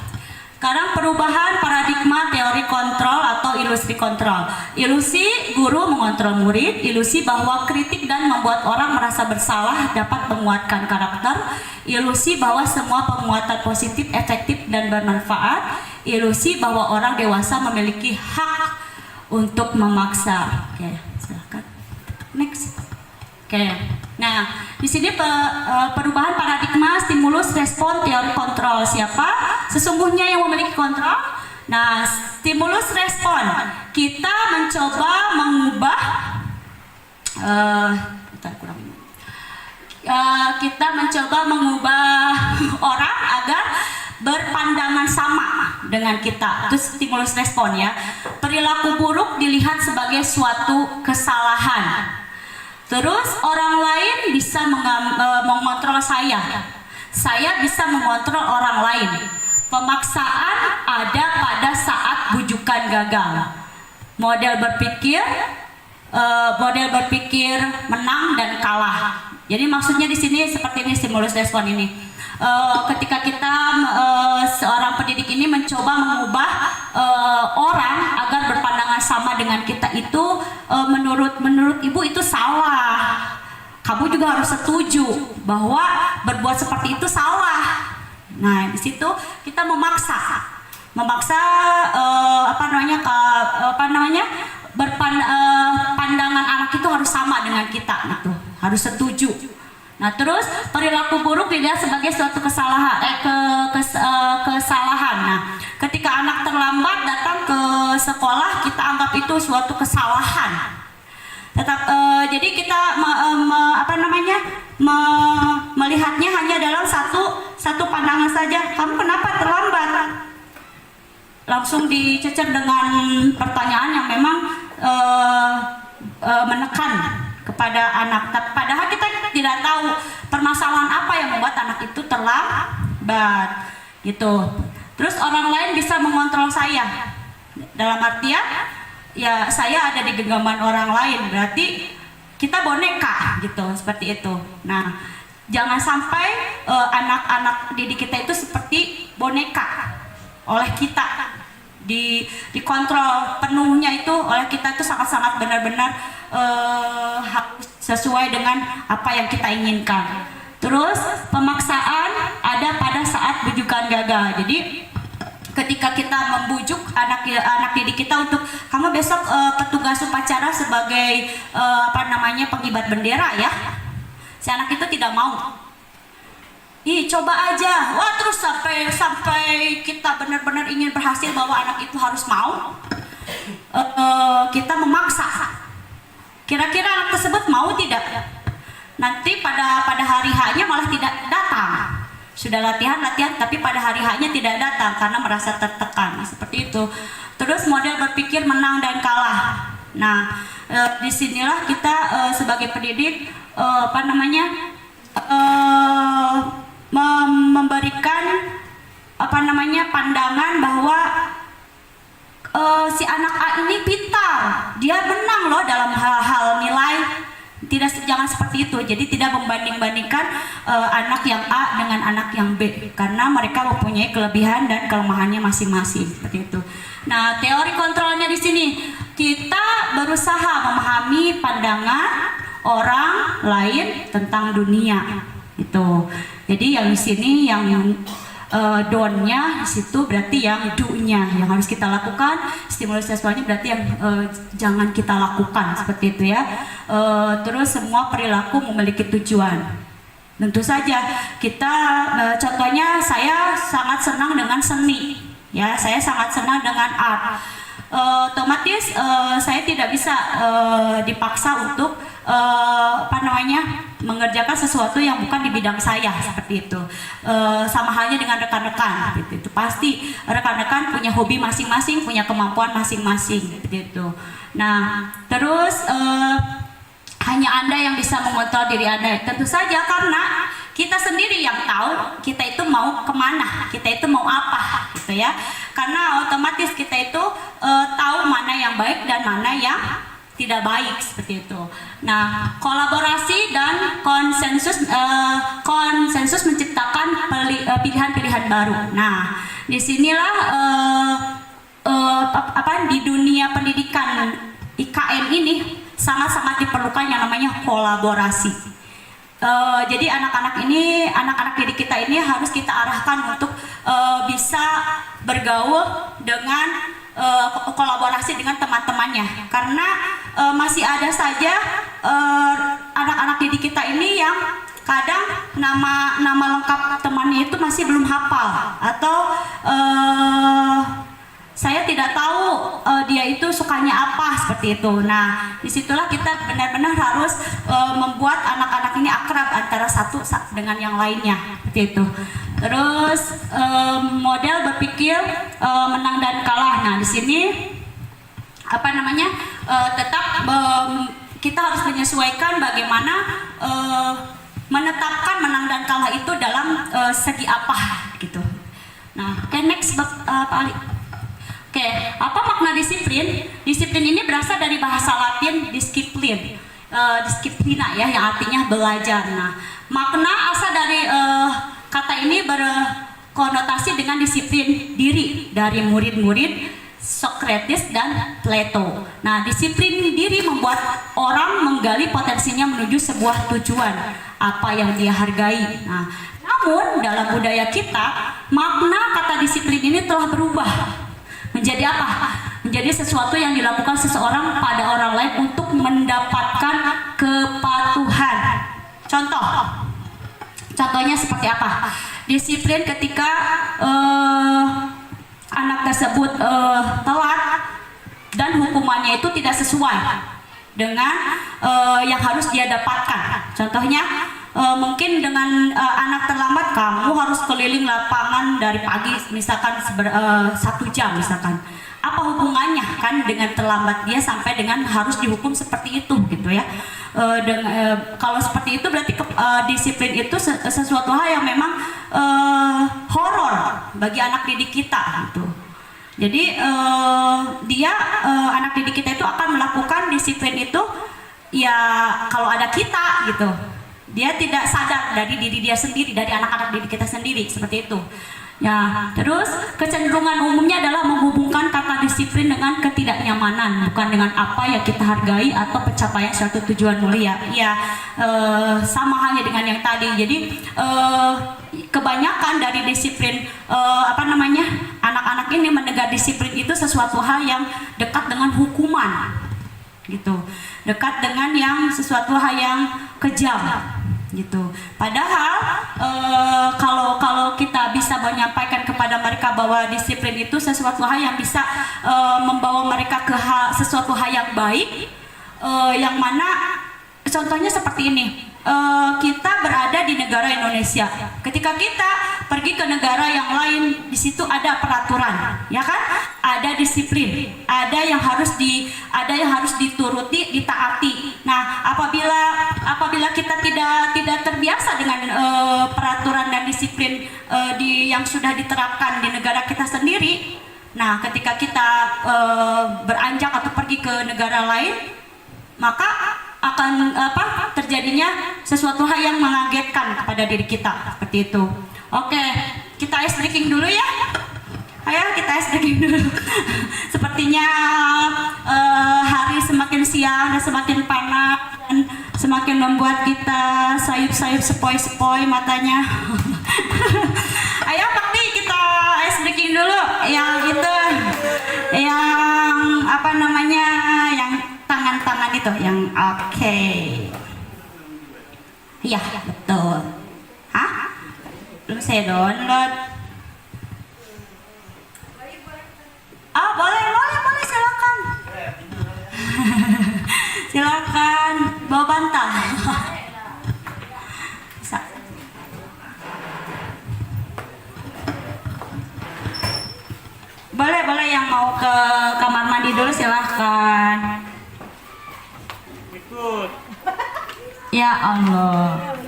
sekarang perubahan paradigma teori kontrol atau ilusi kontrol. Ilusi guru mengontrol murid, ilusi bahwa kritik dan membuat orang merasa bersalah dapat menguatkan karakter, ilusi bahwa semua penguatan positif, efektif dan bermanfaat, ilusi bahwa orang dewasa memiliki hak untuk memaksa. Oke, silakan. Next. Oke. Nah, di sini perubahan paradigma stimulus respon teori kontrol. Siapa sesungguhnya yang memiliki kontrol? Nah, stimulus respon, kita mencoba mengubah kita mencoba mengubah orang agar berpandangan sama dengan kita. Itu stimulus respon ya. Perilaku buruk dilihat sebagai suatu kesalahan. Terus orang lain bisa mengontrol saya bisa mengontrol orang lain. Pemaksaan ada pada saat bujukan gagal. Model berpikir menang dan kalah. Jadi maksudnya di sini seperti ini stimulus respon ini. Ketika kita seorang pendidik ini mencoba mengubah orang agar berpandangan sama dengan kita itu, menurut ibu itu salah. Kamu juga harus setuju bahwa berbuat seperti itu salah. Nah, di situ kita memaksa pandangan anak itu harus sama dengan kita, gitu. Harus setuju. Nah, terus perilaku buruk dilihat sebagai suatu kesalahan. Nah, ketika anak terlambat datang ke sekolah, kita anggap itu suatu kesalahan. Jadi kita melihatnya hanya dalam satu pandangan saja. Kamu kenapa terlambat? Langsung dicecer dengan pertanyaan yang memang menekan kepada anak. Padahal kita tidak tahu permasalahan apa yang membuat anak itu terlambat, gitu. Terus orang lain bisa mengontrol saya, dalam artian ya saya ada di genggaman orang lain, berarti kita boneka, gitu, seperti itu. Nah, jangan sampai anak-anak didik kita itu seperti boneka oleh kita, dikontrol penuhnya itu oleh kita, itu sangat-sangat benar-benar harus sesuai dengan apa yang kita inginkan. Terus pemaksaan ada pada saat bujukan gagal. Jadi ketika kita membujuk anak didik kita untuk kamu besok petugas upacara sebagai pengibar bendera ya, si anak itu tidak mau. Coba aja. Wah, terus sampai kita benar-benar ingin berhasil bahwa anak itu harus mau, kita memaksa. Kira-kira anak tersebut mau tidak? Nanti pada hari H-nya malah tidak datang. Sudah latihan, tapi pada hari H-nya tidak datang karena merasa tertekan. Seperti itu. Terus model berpikir menang dan kalah. Nah, disinilah kita sebagai pendidik memberikan pandangan bahwa si anak A ini pintar, dia menang loh dalam hal-hal nilai. Jangan seperti itu. Jadi tidak membanding-bandingkan anak yang A dengan anak yang B, karena mereka mempunyai kelebihan dan kelemahannya masing-masing seperti itu. Nah, teori kontrolnya di sini kita berusaha memahami pandangan orang lain tentang dunia itu. Jadi yang di sini yang don't-nya di situ berarti yang do-nya yang harus kita lakukan. Stimulus seksualnya berarti yang jangan kita lakukan seperti itu ya. Terus semua perilaku memiliki tujuan. Tentu saja kita contohnya saya sangat senang dengan seni ya, saya sangat senang dengan art. Otomatis saya tidak bisa dipaksa untuk mengerjakan sesuatu yang bukan di bidang saya seperti itu. Sama halnya dengan rekan-rekan gitu. Itu pasti rekan-rekan punya hobi masing-masing, punya kemampuan masing-masing seperti itu. Nah, terus hanya Anda yang bisa mengontrol diri Anda. Tentu saja karena kita sendiri yang tahu kita itu mau kemana, kita itu mau apa gitu ya. Karena otomatis kita itu tahu mana yang baik dan mana yang tidak baik seperti itu. Nah, kolaborasi dan konsensus menciptakan pilihan-pilihan baru. Nah, disinilah di dunia pendidikan IKN ini sangat-sangat diperlukan yang namanya kolaborasi. Jadi anak-anak didik kita ini harus kita arahkan untuk bisa bergaul dengan kolaborasi dengan teman-temannya, karena masih ada saja anak-anak didik kita ini yang kadang nama lengkap temannya itu masih belum hafal, atau saya tidak tahu dia itu sukanya apa seperti itu. Nah, disitulah kita benar-benar harus membuat anak-anak ini akrab antara satu dengan yang lainnya seperti itu. Terus model berpikir menang dan kalah. Nah, di sini tetap kita harus menyesuaikan bagaimana menetapkan menang dan kalah itu dalam segi apa gitu. Nah, next Pak Ali. Oke, apa makna disiplin? Disiplin ini berasal dari bahasa Latin disiplin, disiplina ya, yang artinya belajar. Nah, makna asal dari kata ini berkonotasi dengan disiplin diri dari murid-murid Socrates dan Plato. Nah, disiplin diri membuat orang menggali potensinya menuju sebuah tujuan, apa yang dia hargai. Nah, namun dalam budaya kita, makna kata disiplin ini telah berubah. Menjadi apa? Menjadi sesuatu yang dilakukan seseorang pada orang lain untuk mendapatkan kepatuhan. Contohnya seperti apa? Disiplin ketika anak tersebut telat dan hukumannya itu tidak sesuai dengan yang harus dia dapatkan. Contohnya mungkin dengan anak terlambat, kamu harus keliling lapangan dari pagi misalkan 1 jam misalkan. Apa hubungannya kan dengan terlambat dia sampai dengan harus dihukum seperti itu gitu ya. Kalau seperti itu berarti disiplin itu sesuatu hal yang memang horor bagi anak didik kita gitu. Jadi anak didik kita itu akan melakukan disiplin itu ya kalau ada kita gitu. Dia tidak sadar dari diri dia sendiri, dari anak-anak didik kita sendiri seperti itu. Ya, terus kecenderungan umumnya adalah menghubungkan kata disiplin dengan ketidaknyamanan, bukan dengan apa yang kita hargai atau pencapaian suatu tujuan mulia. Ya, sama halnya dengan yang tadi. Jadi kebanyakan dari disiplin anak-anak ini menegak disiplin itu sesuatu hal yang dekat dengan hukuman, gitu. Dekat dengan yang sesuatu hal yang kejam. Gitu. Padahal kalau kita bisa menyampaikan kepada mereka bahwa disiplin itu sesuatu hal yang bisa membawa mereka ke sesuatu hal yang baik, yang mana contohnya seperti ini. kita berada di negara Indonesia. Ketika kita pergi ke negara yang lain, di situ ada peraturan, ya kan? Ada disiplin, ada yang harus dituruti, ditaati. Nah, apabila kita tidak terbiasa dengan peraturan dan disiplin yang sudah diterapkan di negara kita sendiri, nah ketika kita beranjak atau pergi ke negara lain, maka akan terjadinya sesuatu hal yang mengagetkan kepada diri kita, seperti itu. Oke, kita ice breaking dulu ya. Ayo kita ice breaking dulu. Sepertinya hari semakin siang dan semakin panas dan semakin membuat kita sayup-sayup sepoi-sepoi matanya. Ayo Bakti, kita ice breaking dulu. Yang itu, yang apa namanya, yang tangan-tangan itu, yang oke. Iya, betul. Hah? Belum saya download. Ah, boleh, silakan. Silakan, bawa bantal. Bisa. Boleh yang mau ke kamar mandi dulu silakan. Ikut. Ya Allah.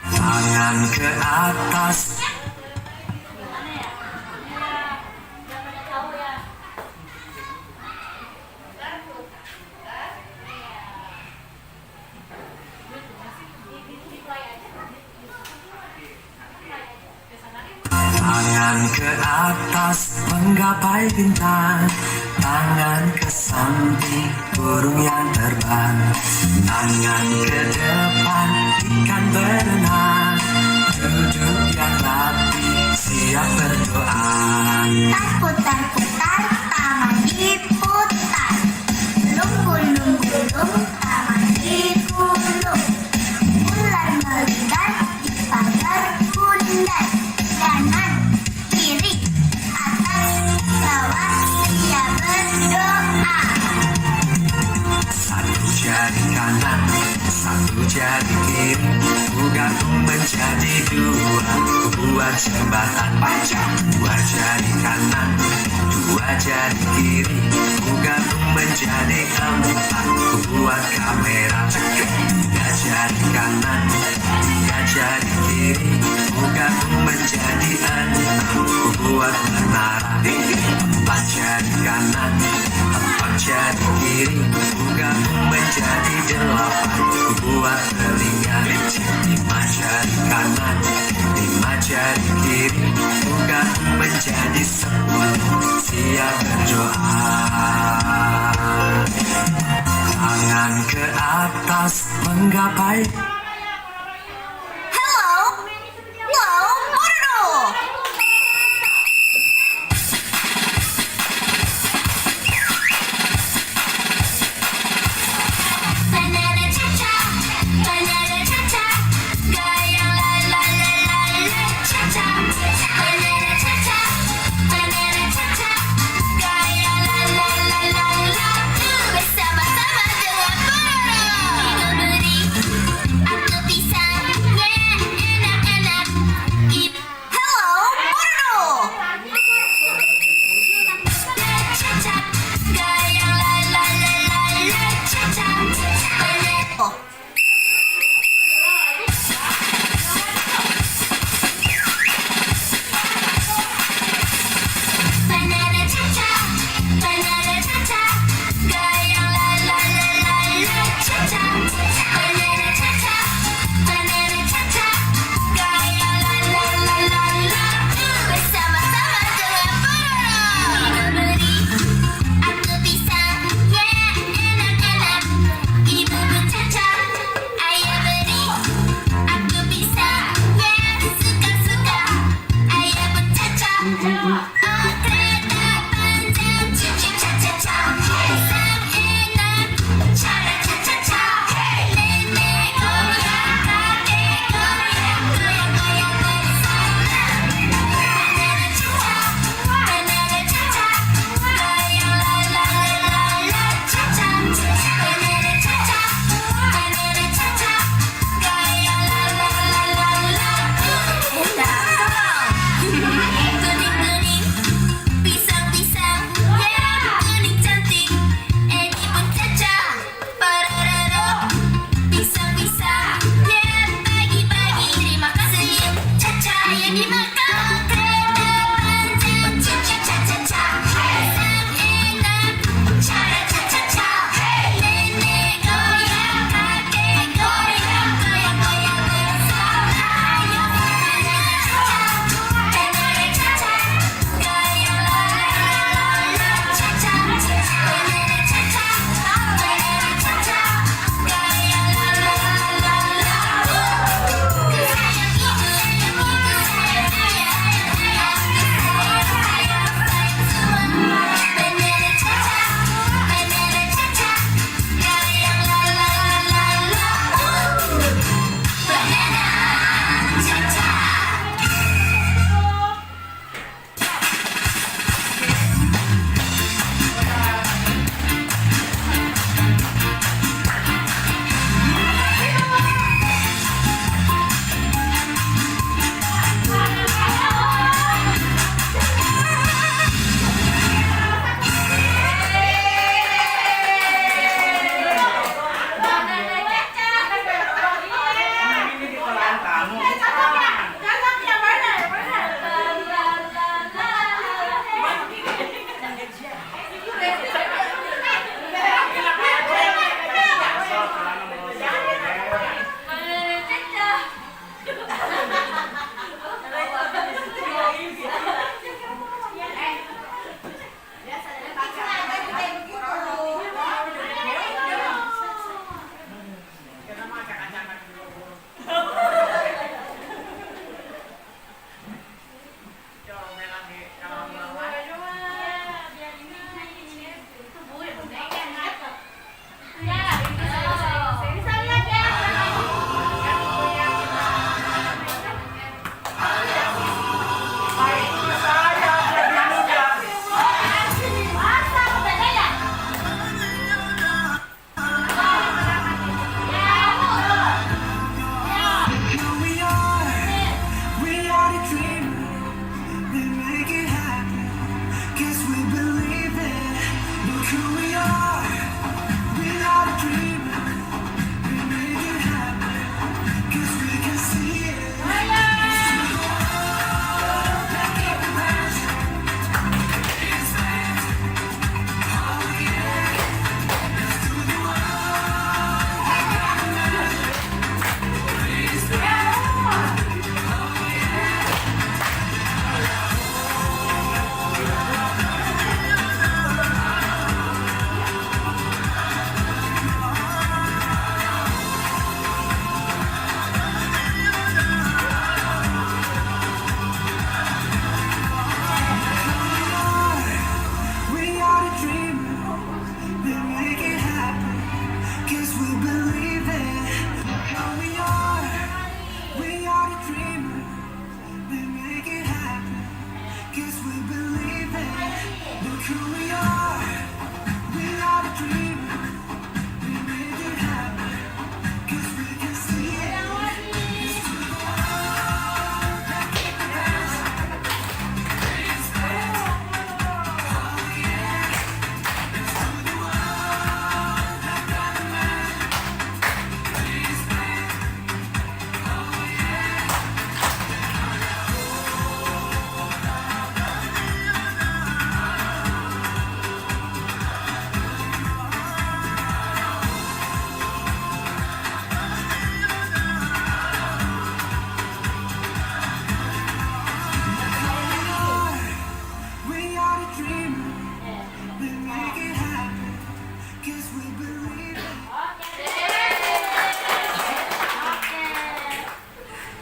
Tangan ke atas. Tangan ke atas menggapai bintang, tangan ke samping burung yang terbang, tangan ke depan ikan berenang, duduk yang rapi siap berdoa. Putar-putar tangan diputar, gulung-gulung tangan digulung, ular melingkar di pagar bundar, kanan kiri atas bawah dia berdoa. Satu jari kanan, satu jari kiri, gabung menjadi dua, buat jembatan. Dua jari kanan, dua jari kiri, gabung menjadi empat, buat kamera. Tiga jari kanan, tiga jari kiri, gabung menjadi enam, buat menara. Empat jari kanan, empat jari kiri, gabung menjadi delapan, buat telinga. Lima jari kanan, lima jari kiri, gabung menjadi 10, siap berdoa. Tangan ke atas menggapai. Hello, Bordo. Banana cha-cha, gaya la la la la la cha-cha. Banana cha-cha, gaya la la la la la. Bersama-sama dengan Bordo. Beri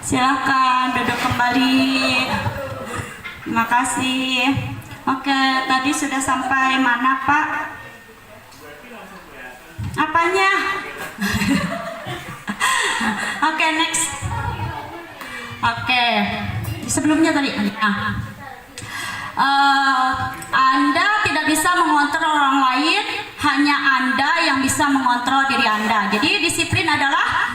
Silakan duduk kembali. Terima kasih. Oke, tadi sudah sampai mana, Pak? Apanya? Oke, next. Oke, sebelumnya tadi. Anda tidak bisa mengontrol orang lain, hanya Anda yang bisa mengontrol diri Anda. Jadi disiplin adalah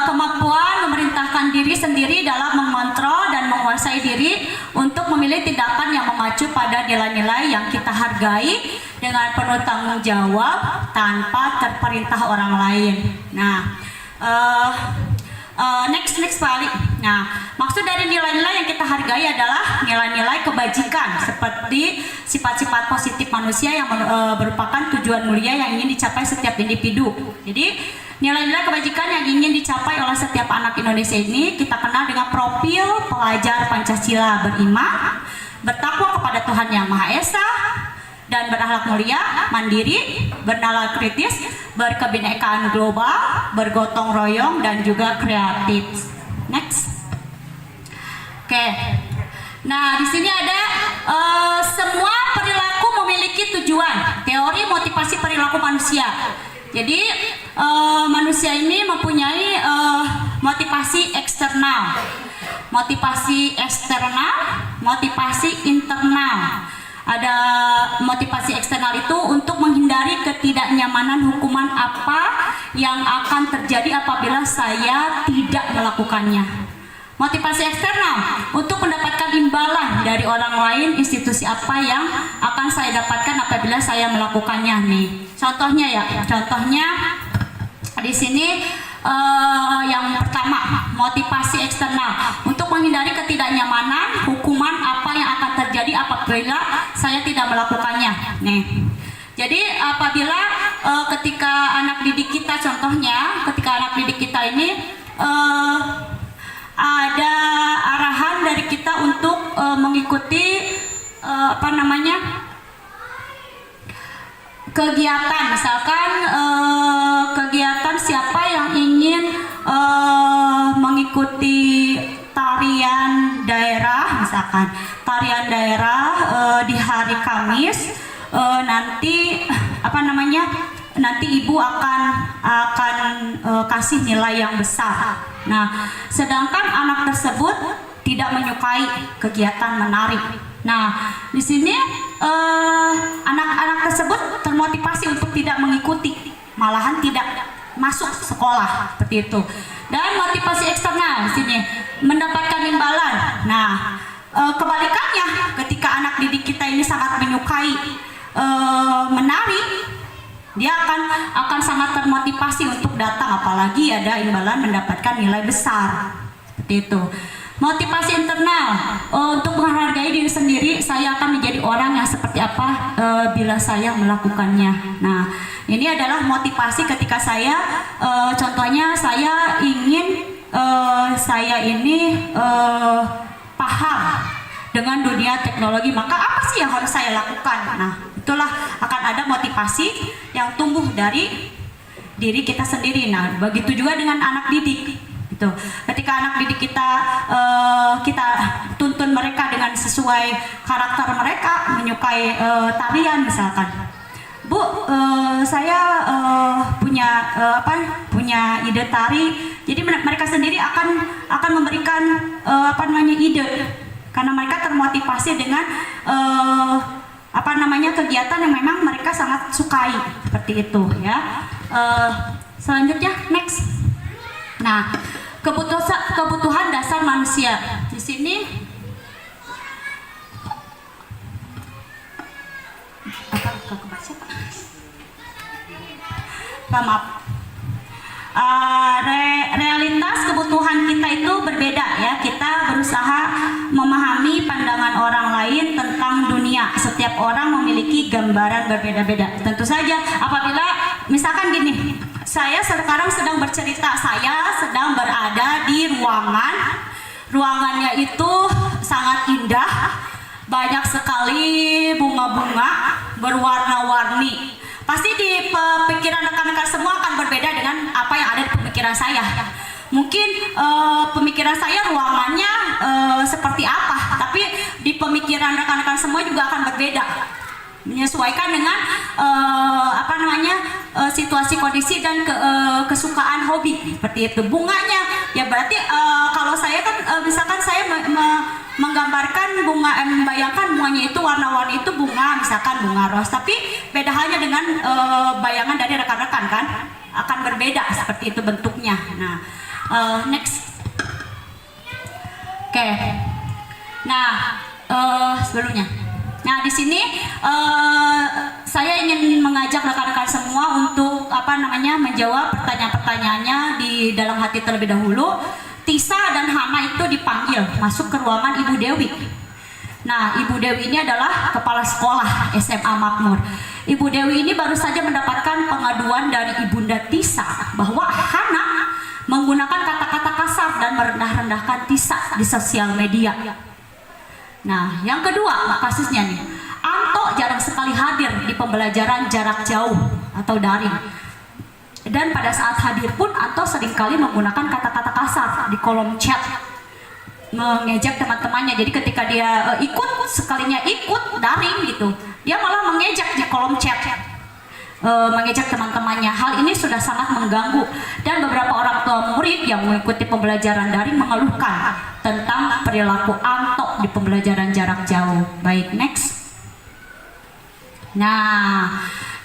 kemampuan memerintahkan diri sendiri dalam mengontrol dan menguasai diri untuk memilih tindakan yang mengacu pada nilai-nilai yang kita hargai dengan penuh tanggung jawab tanpa terperintah orang lain. Nah, next Pak Ali. Nah, maksud dari nilai-nilai yang kita hargai adalah nilai-nilai kebajikan seperti sifat-sifat positif manusia yang merupakan tujuan mulia yang ingin dicapai setiap individu. Jadi nilai-nilai kebajikan yang ingin dicapai oleh setiap anak Indonesia ini kita kenal dengan profil pelajar Pancasila: beriman, bertakwa kepada Tuhan Yang Maha Esa, dan berakhlak mulia, mandiri, bernalar kritis, berkebinekaan global, bergotong royong, dan juga kreatif. Next. Oke. Nah, di sini ada semua perilaku memiliki tujuan. Teori motivasi perilaku manusia. Jadi manusia ini mempunyai motivasi eksternal, motivasi eksternal, motivasi internal. Ada motivasi eksternal itu untuk menghindari ketidaknyamanan hukuman apa yang akan terjadi apabila saya tidak melakukannya. Motivasi eksternal untuk mendapatkan imbalan dari orang lain, institusi apa yang akan saya dapatkan apabila saya melakukannya nih. Contohnya di sini yang pertama, motivasi eksternal untuk menghindari ketidaknyamanan hukuman apa yang akan terjadi apabila saya tidak melakukannya. Nih. Jadi apabila ketika anak didik kita, contohnya ketika anak didik kita ini ada arahan dari kita untuk mengikuti kegiatan, misalkan kegiatan siapa yang ingin mengikuti tarian daerah, misalkan tarian daerah di hari Kamis, nanti ibu akan kasih nilai yang besar. Nah, sedangkan anak tersebut tidak menyukai kegiatan menari. Nah, di sini anak-anak tersebut termotivasi untuk tidak mengikuti, malahan tidak masuk sekolah seperti itu. Dan motivasi eksternal di sini mendapatkan imbalan. Nah, kebalikannya ketika anak didik kita ini sangat menyukai menari, dia akan sangat termotivasi untuk datang, apalagi ada imbalan mendapatkan nilai besar seperti itu. Motivasi internal untuk menghargai diri sendiri, saya akan menjadi orang yang seperti apa bila saya melakukannya. Nah, ini adalah motivasi ketika saya contohnya saya ingin paham dengan dunia teknologi, maka apa sih yang harus saya lakukan? Nah, itulah akan ada motivasi yang tumbuh dari diri kita sendiri. Nah, begitu juga dengan anak didik. Gitu. Ketika anak didik kita tuntun mereka dengan sesuai karakter mereka, menyukai tarian misalkan. Bu, saya punya ide tari. Jadi mereka sendiri akan memberikan ide, karena mereka termotivasi dengan kegiatan yang memang mereka sangat sukai, seperti itu ya. Selanjutnya next. Nah, kebutuhan dasar manusia di sini realitas kebutuhan kita itu berbeda ya. Kita berusaha memahami pandangan orang lain tentang dunia. Setiap orang memiliki gambaran berbeda-beda. Tentu saja apabila misalkan gini, saya sekarang sedang bercerita, saya sedang berada di ruangannya itu sangat indah, banyak sekali bunga-bunga berwarna-warni. Pasti di pikiran rekan-rekan semua akan berbeda dengan apa yang ada di pemikiran saya. Mungkin pemikiran saya ruangannya seperti apa, tapi di pemikiran rekan-rekan semua juga akan berbeda, menyesuaikan dengan situasi kondisi dan kesukaan hobi seperti itu. Bunganya ya berarti kalau saya kan misalkan saya menggambarkan bunga, membayangkan bunganya itu warna-warni itu bunga, misalkan bunga ros, tapi beda halnya dengan bayangan dari rekan-rekan kan, akan berbeda seperti itu bentuknya. Nah, next. Oke. Nah, sebelumnya. Nah, di sini saya ingin mengajak rekan-rekan semua untuk menjawab pertanyaan-pertanyaannya di dalam hati terlebih dahulu. Tisa dan Hana itu dipanggil masuk ke ruangan Ibu Dewi. Nah, Ibu Dewi ini adalah kepala sekolah SMA Makmur. Ibu Dewi ini baru saja mendapatkan pengaduan dari Ibunda Tisa bahwa Hana menggunakan kata-kata kasar dan merendah-rendahkan Tisa di sosial media. Nah, yang kedua kasusnya nih, Anto jarang sekali hadir di pembelajaran jarak jauh atau daring. Dan pada saat hadir pun Anto seringkali menggunakan kata-kata kasar di kolom chat, mengejek teman-temannya. Jadi ketika dia sekalinya ikut daring gitu, dia malah mengejek di kolom chat, mengejek teman-temannya. Hal ini sudah sangat mengganggu, dan beberapa orang tua murid yang mengikuti pembelajaran daring mengeluhkan tentang perilaku Anto di pembelajaran jarak jauh. Baik, next. Nah,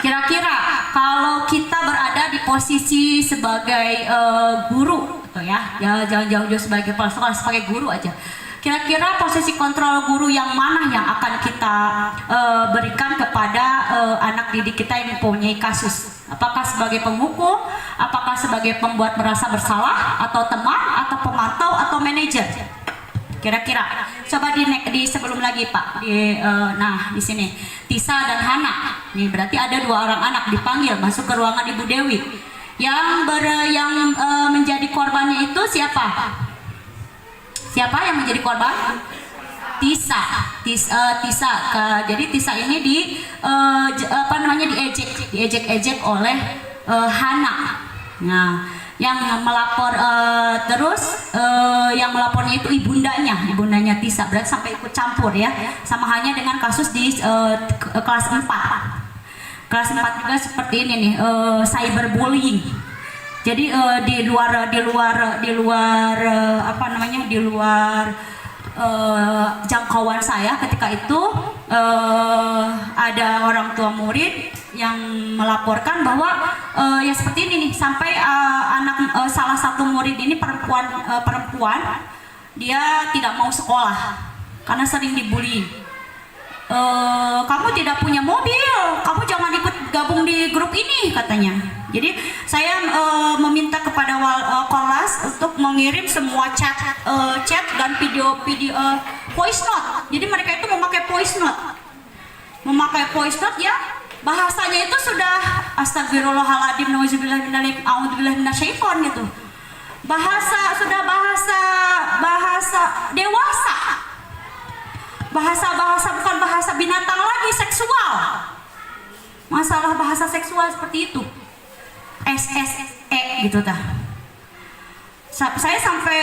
kira-kira kalau kita berada di posisi sebagai guru, gitu ya, jangan jauh-jauh sebagai kepala sekolah, sebagai guru aja. Kira-kira posisi kontrol guru yang mana yang akan kita berikan kepada anak didik kita yang mempunyai kasus? Apakah sebagai penghukum, apakah sebagai pembuat merasa bersalah, atau teman, atau pemantau, atau manajer? Kira-kira, coba di sebelum lagi Pak, nah di sini Tisa dan Hana, nih berarti ada dua orang anak dipanggil masuk ke ruangan Ibu Dewi. Yang menjadi korbannya itu siapa? Siapa yang menjadi korban? Tisa. Jadi Tisa ini diejek-ejek oleh Hana. Nah, yang melapor yang melapornya itu ibundanya Tisa, berarti sampai ikut campur ya, sama hanya dengan kasus di kelas 4. Kelas 4 juga seperti ini nih, cyberbullying. Jadi di luar jangkauan saya ketika itu ada orang tua murid yang melaporkan bahwa ya seperti ini nih, sampai salah satu murid ini perempuan dia tidak mau sekolah karena sering dibully. Kamu tidak punya mobil, kamu jangan ikut gabung di grup ini, katanya. Jadi saya meminta kepada Korlas untuk mengirim semua chat dan video voice note. Jadi mereka itu memakai voice note ya, bahasanya itu sudah astagfirullahaladzim, nauzubillah minasyaiton gitu. Bahasa dewasa. Bahasa bukan bahasa binatang lagi, seksual. Masalah bahasa seksual seperti itu. SSE gitu dah. Saya sampai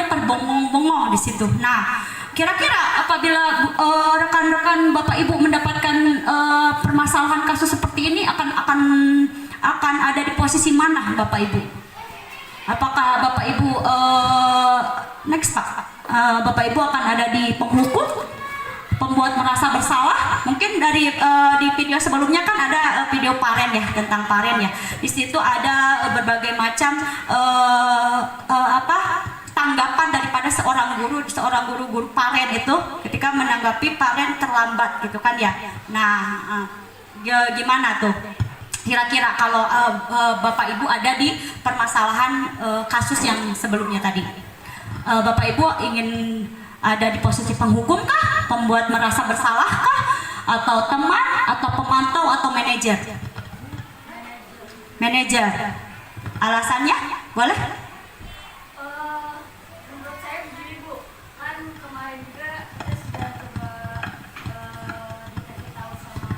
terbengong-bengong di situ. Nah, kira-kira apabila rekan-rekan Bapak Ibu mendapatkan permasalahan kasus seperti ini, akan ada di posisi mana Bapak Ibu? Apakah Bapak Ibu next Pak? Bapak Ibu akan ada di penghukum, pembuat merasa bersalah? Mungkin dari di video sebelumnya kan ada video paren ya, tentang paren ya. Di situ ada berbagai macam tanggapan daripada seorang guru paren itu ketika menanggapi paren terlambat gitu kan ya. Nah, gimana tuh? Kira-kira kalau Bapak Ibu ada di permasalahan kasus yang sebelumnya tadi, Bapak Ibu ingin ada di posisi penghukum kah, pembuat merasa bersalah kah, atau teman, atau pemantau, atau manajer? Manajer. Alasannya boleh? Menurut saya begini Bu, kan kemarin juga kita sudah coba dikasih tahu sama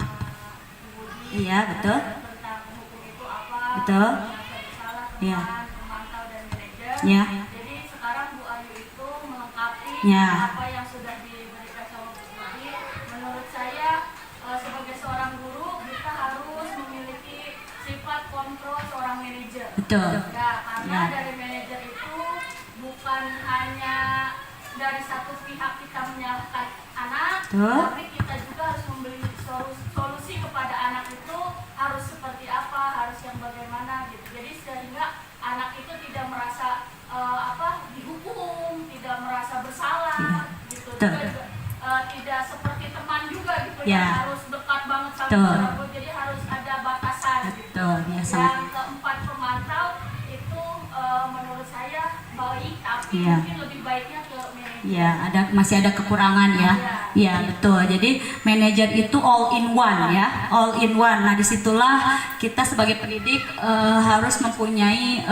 Ibu Di. Iya, betul. Tentang hukum itu apa? Betul. Merasa bersalah, Iya. kan? Ya. Jadi sekarang Bu Ayu itu melengkapi Ya. apa yang sudah diberikan sama Bu Budi. Menurut saya sebagai seorang guru kita harus memiliki sifat kontrol seorang manajer. Betul. Ya, karena Ya. dari manajer itu bukan hanya dari satu pihak kita menyalahkan anak, Betul. tapi kita juga harus memberi solusi kepada anak itu harus seperti apa, harus yang bagaimana gitu. Jadi sehingga anak itu tidak merasa dihukum, tidak merasa bersalah gitu. Betul. Juga, tidak seperti teman juga gitu Ya. yang harus dekat banget sama Betul. orang tua. Jadi harus ada batasan gitu. Betul. Ya, sangat. Yang keempat, pemantau itu menurut saya baik, tapi Ya. mungkin lebih baiknya ke manajer. Ya, masih ada kekurangan ya. Ya, betul. Jadi manajer itu all in one ya, all in one. Nah, disitulah kita sebagai pendidik harus mempunyai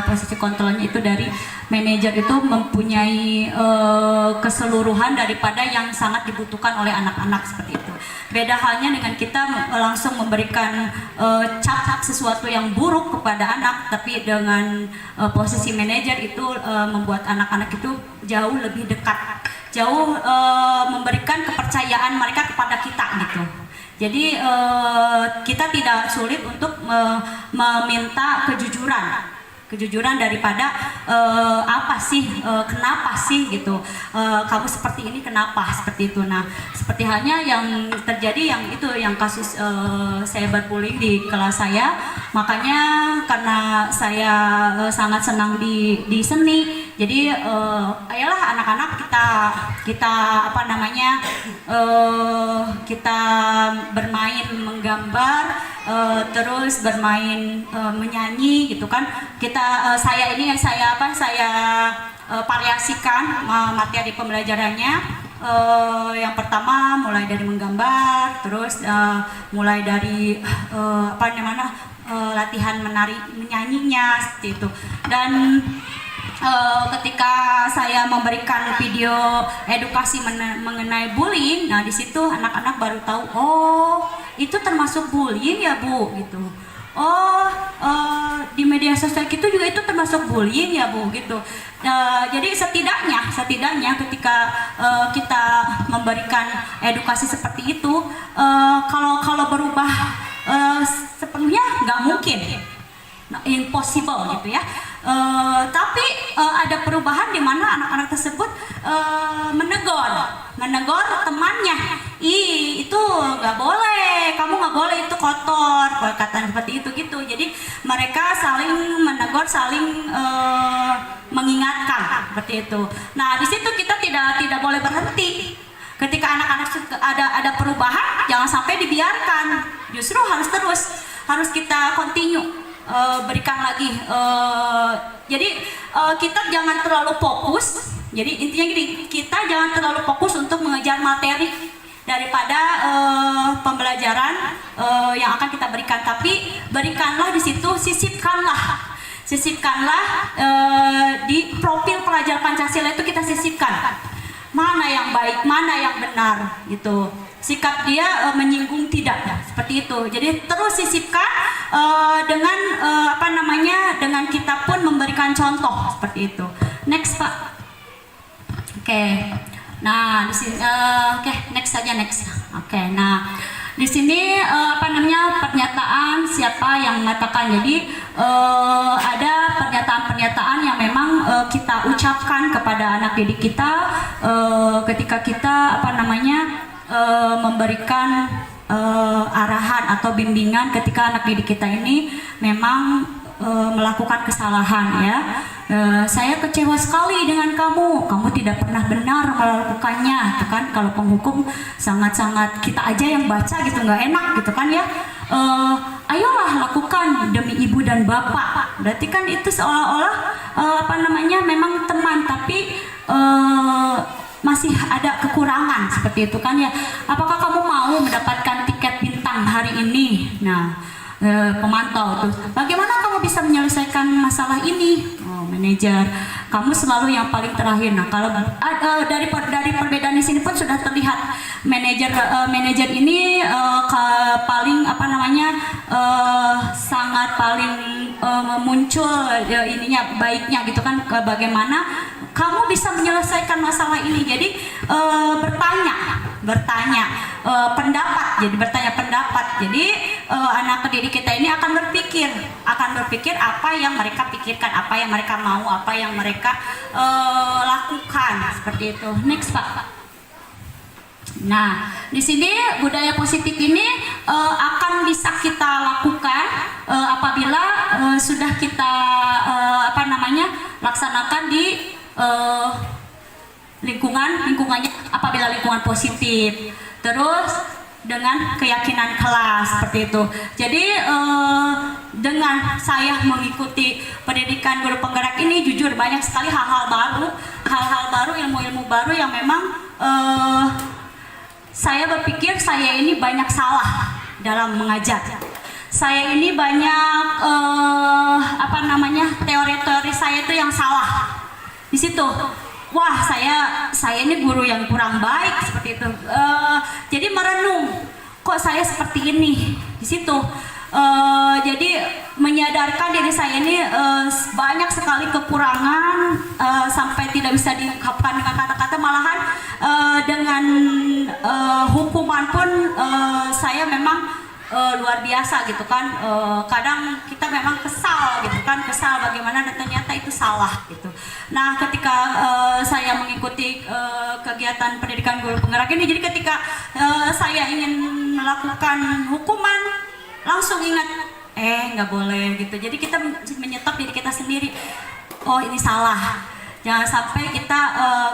posisi kontrolnya itu dari manajer itu mempunyai keseluruhan daripada yang sangat dibutuhkan oleh anak-anak seperti itu. Beda halnya dengan kita langsung memberikan cap sesuatu yang buruk kepada anak, tapi dengan posisi manajer itu membuat anak-anak itu jauh lebih dekat, jauh memberikan kepercayaan mereka kepada kita gitu. Jadi kita tidak sulit untuk meminta kejujuran daripada apa sih, kenapa sih gitu, kamu seperti ini kenapa seperti itu. Nah, seperti halnya yang terjadi yang kasus cyberbullying di kelas saya. Makanya karena saya sangat senang di seni, jadi ayolah anak-anak kita kita bermain menggambar, terus bermain menyanyi gitu kan. Saya variasikan materi pembelajarannya. Yang pertama mulai dari menggambar, terus mulai dari latihan menyanyinya seperti itu. Dan ketika saya memberikan video edukasi mengenai bullying, nah di situ anak-anak baru tahu, oh itu termasuk bullying ya Bu gitu. Oh di media sosial itu juga itu termasuk bullying ya Bu gitu. Jadi setidaknya ketika kita memberikan edukasi seperti itu, kalau berubah sepenuhnya nggak mungkin, impossible gitu ya. Tapi ada perubahan di mana anak-anak tersebut menegur temannya, itu nggak boleh, kamu nggak boleh, itu kotor, perkataan seperti itu gitu. Jadi mereka saling menegur, saling mengingatkan seperti itu. Nah di situ kita tidak boleh berhenti. Ketika anak-anak ada perubahan, jangan sampai dibiarkan, justru harus kita continue. Berikan lagi, jadi kita jangan terlalu fokus. Jadi intinya gini, kita jangan terlalu fokus untuk mengejar materi daripada pembelajaran yang akan kita berikan, tapi berikanlah di situ, sisipkanlah di profil pelajar Pancasila itu kita sisipkan mana yang baik, mana yang benar gitu. Sikap dia menyinggung tidak, seperti itu. Jadi terus sisipkan dengan dengan kita pun memberikan contoh seperti itu. Next Pak. Oke. Nah di sini, next. Oke. Nah di sini pernyataan siapa yang mengatakan. Jadi ada pernyataan-pernyataan yang memang kita ucapkan kepada anak didik kita ketika kita memberikan arahan atau bimbingan ketika anak didik kita ini memang melakukan kesalahan ya. Saya kecewa sekali dengan kamu tidak pernah benar melakukannya, gitu kan. Kalau penghukum sangat-sangat, kita aja yang baca gitu nggak enak gitu kan ya. Ayolah lakukan demi ibu dan bapak. Berarti kan itu seolah-olah memang teman, tapi masih ada kekurangan seperti itu kan ya. Apakah kamu mau mendapatkan tiket bintang hari ini? Nah, pemantau terus, bagaimana kamu bisa menyelesaikan masalah ini? Oh, manajer, kamu selalu yang paling terakhir. Nah, kalau dari perbedaan di sini pun sudah terlihat manajer ini paling sangat paling muncul ininya baiknya gitu kan, bagaimana kamu bisa menyelesaikan masalah ini. Jadi bertanya pendapat, jadi bertanya pendapat. Jadi anak didik kita ini akan berpikir apa yang mereka pikirkan, apa yang mereka mau, apa yang mereka lakukan, seperti itu. Next Pak. Nah, di sini budaya positif ini akan bisa kita lakukan apabila sudah kita laksanakan di lingkungannya, apabila lingkungan positif, terus dengan keyakinan kelas, seperti itu. Jadi dengan saya mengikuti pendidikan guru penggerak ini, jujur banyak sekali hal-hal baru, ilmu-ilmu baru yang memang saya berpikir saya ini banyak salah dalam mengajar. Saya ini banyak teori-teori saya itu yang salah. Di situ, wah saya ini guru yang kurang baik, seperti itu. Jadi merenung, kok saya seperti ini. Di situ, jadi menyadarkan diri saya ini banyak sekali kekurangan, sampai tidak bisa diungkapkan dengan kata-kata, malahan dengan hukuman pun saya memang luar biasa gitu kan. Kadang kita memang kesal gitu kan, bagaimana dan ternyata itu salah gitu. Nah, ketika saya mengikuti kegiatan pendidikan guru penggerak ini, jadi ketika saya ingin melakukan hukuman, langsung ingat nggak boleh gitu. Jadi kita menyetop diri kita sendiri, oh ini salah. Jangan sampai kita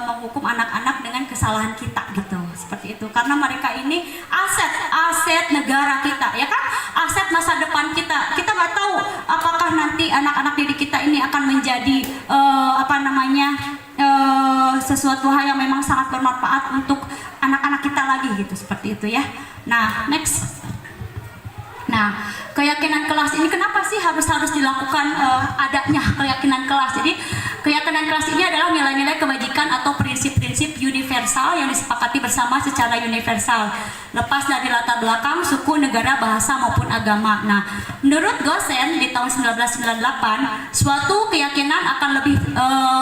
menghukum anak-anak dengan kesalahan kita gitu, seperti itu. Karena mereka ini aset negara kita, ya kan? Aset masa depan kita. Kita nggak tahu apakah nanti anak-anak didik kita ini akan menjadi sesuatu hal yang memang sangat bermanfaat untuk anak-anak kita lagi gitu, seperti itu ya. Nah, next. Nah, keyakinan kelas ini kenapa sih harus dilakukan adanya keyakinan kelas? Jadi keyakinan kelas ini adalah nilai-nilai kebajikan atau prinsip-prinsip universal yang disepakati bersama secara universal, lepas dari latar belakang, suku, negara, bahasa maupun agama. Nah, menurut Gosen di tahun 1998, suatu keyakinan akan lebih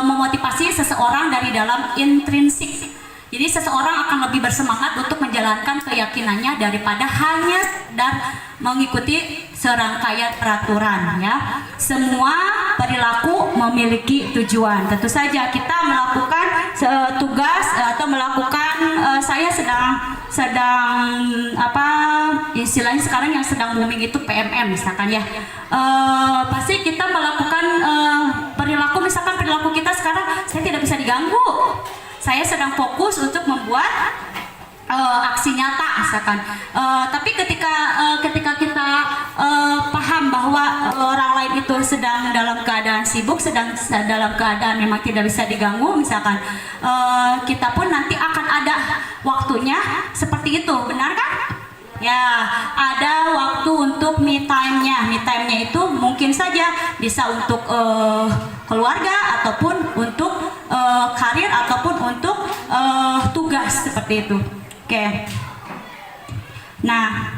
memotivasi seseorang dari dalam intrinsik. Jadi seseorang akan lebih bersemangat untuk menjalankan keyakinannya daripada hanya dan mengikuti serangkaian peraturan ya. Semua perilaku memiliki tujuan. Tentu saja kita melakukan tugas atau melakukan saya sedang istilahnya sekarang yang sedang booming itu PMM misalkan ya. Pasti kita melakukan perilaku, misalkan perilaku kita sekarang saya tidak bisa diganggu. Saya sedang fokus untuk membuat aksi nyata misalkan. Tapi ketika kita paham bahwa orang lain itu sedang dalam keadaan sibuk, sedang dalam keadaan memang tidak bisa diganggu misalkan, kita pun nanti akan ada waktunya seperti itu, benar kan? Ya, ada waktu untuk me time-nya. Me time-nya itu mungkin saja bisa untuk keluarga ataupun untuk karir ataupun untuk tugas seperti itu. Oke. Nah,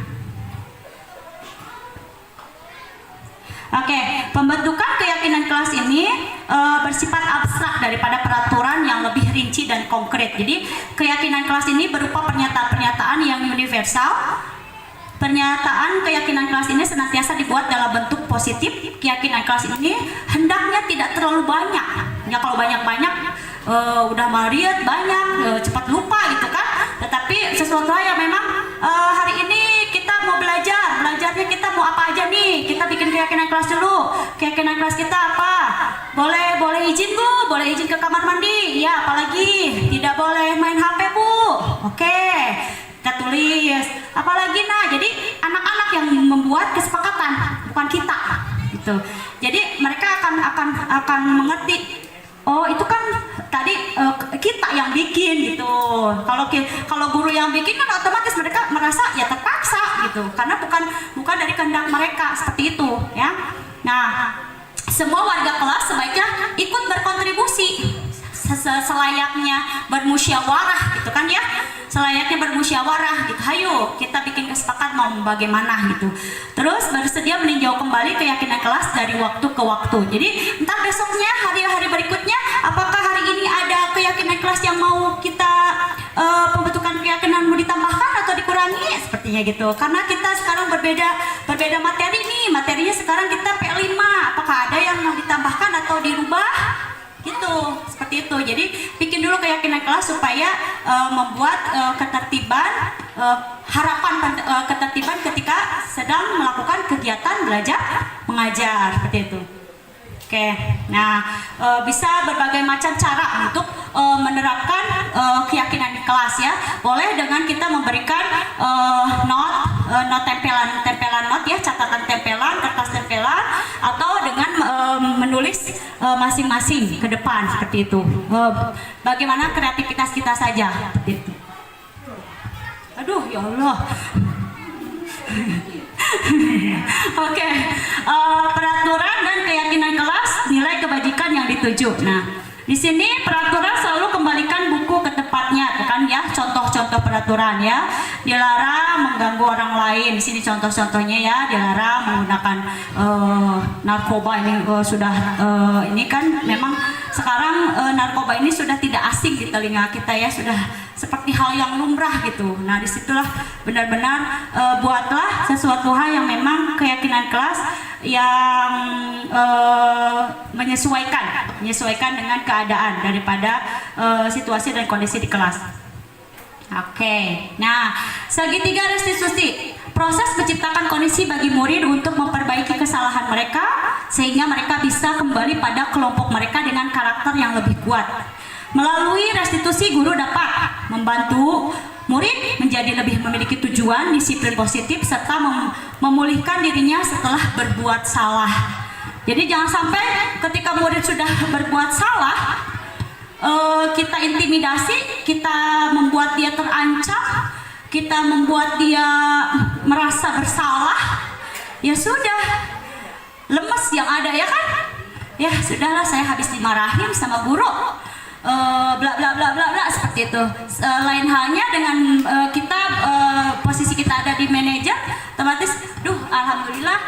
pembentukan keyakinan kelas ini bersifat abstrak daripada peraturan yang lebih rinci dan konkret. Jadi keyakinan kelas ini berupa pernyataan-pernyataan yang universal. Pernyataan keyakinan kelas ini senantiasa dibuat dalam bentuk positif. Keyakinan kelas ini hendaknya tidak terlalu banyak. Ya kalau banyak-banyak udah mariet banyak, cepat lupa gitu kan. Tetapi sesuatu hal yang memang hari ini kita mau belajarnya kita mau apa aja nih. Kita bikin keyakinan kelas dulu. Keyakinan kelas kita apa? Boleh izin Bu, boleh izin ke kamar mandi. Ya, apalagi tidak boleh main HP Bu. Oke. Kita tulis apalagi. Nah, jadi anak-anak yang membuat kesepakatan, bukan kita gitu. Jadi mereka akan mengerti, oh itu kan tadi kita yang bikin gitu. Kalau guru yang bikin kan otomatis mereka merasa ya terpaksa gitu, karena bukan dari kehendak mereka, seperti itu ya. Nah, semua warga kelas sebaiknya ikut berkontribusi selayaknya bermusyawarah gitu kan ya, selayaknya bermusyawarah gitu. Hayo kita bikin kesepakatan mau bagaimana gitu. Terus bersedia meninjau kembali keyakinan kelas dari waktu ke waktu. Jadi entar besoknya, hari-hari berikutnya, apakah hari ini ada keyakinan kelas yang mau kita pembentukan keyakinan mau ditambahkan atau dikurangi sepertinya gitu. Karena kita sekarang berbeda materi nih, materinya sekarang kita P5, apakah ada yang mau ditambahkan atau dirubah gitu, seperti itu. Jadi bikin dulu keyakinan kelas supaya membuat ketertiban, harapan ketertiban ketika sedang melakukan kegiatan belajar mengajar, seperti itu. Oke, nah bisa berbagai macam cara untuk menerapkan keyakinan di kelas ya. Boleh dengan kita memberikan not tempelan not ya, catatan tempelan, kertas tempelan, atau dengan menulis masing-masing ke depan seperti itu. Bagaimana kreativitas kita saja seperti itu. Aduh ya Allah. Oke, peraturan dan keyakinan kelas, nilai kebajikan yang dituju. Nah, di sini peraturan selalu kembalikan buku ke tempatnya, kan ya, contoh-contoh peraturan ya. Dilarang mengganggu orang lain. Di sini contoh-contohnya ya, dilarang menggunakan narkoba. Ini sudah ini kan memang sekarang narkoba ini sudah tidak asing di telinga kita ya, sudah seperti hal yang lumrah gitu. Nah, disitulah benar-benar buatlah sesuatu hal yang memang keyakinan kelas yang menyesuaikan dengan keadaan daripada situasi dan kondisi di kelas. Oke, nah segitiga restitusi, proses menciptakan kondisi bagi murid untuk memperbaiki kesalahan mereka sehingga mereka bisa kembali pada kelompok mereka dengan karakter yang lebih kuat. Melalui restitusi, guru dapat membantu murid menjadi lebih memiliki tujuan, disiplin positif, serta memulihkan dirinya setelah berbuat salah. Jadi jangan sampai ketika murid sudah berbuat salah, kita intimidasi, kita membuat dia terancam, kita membuat dia merasa bersalah, ya sudah, lemes yang ada ya kan? Ya sudahlah, saya habis dimarahin sama guru, bla bla bla bla bla, seperti itu. Lain halnya dengan kita, posisi kita ada di manajer, otomatis, alhamdulillah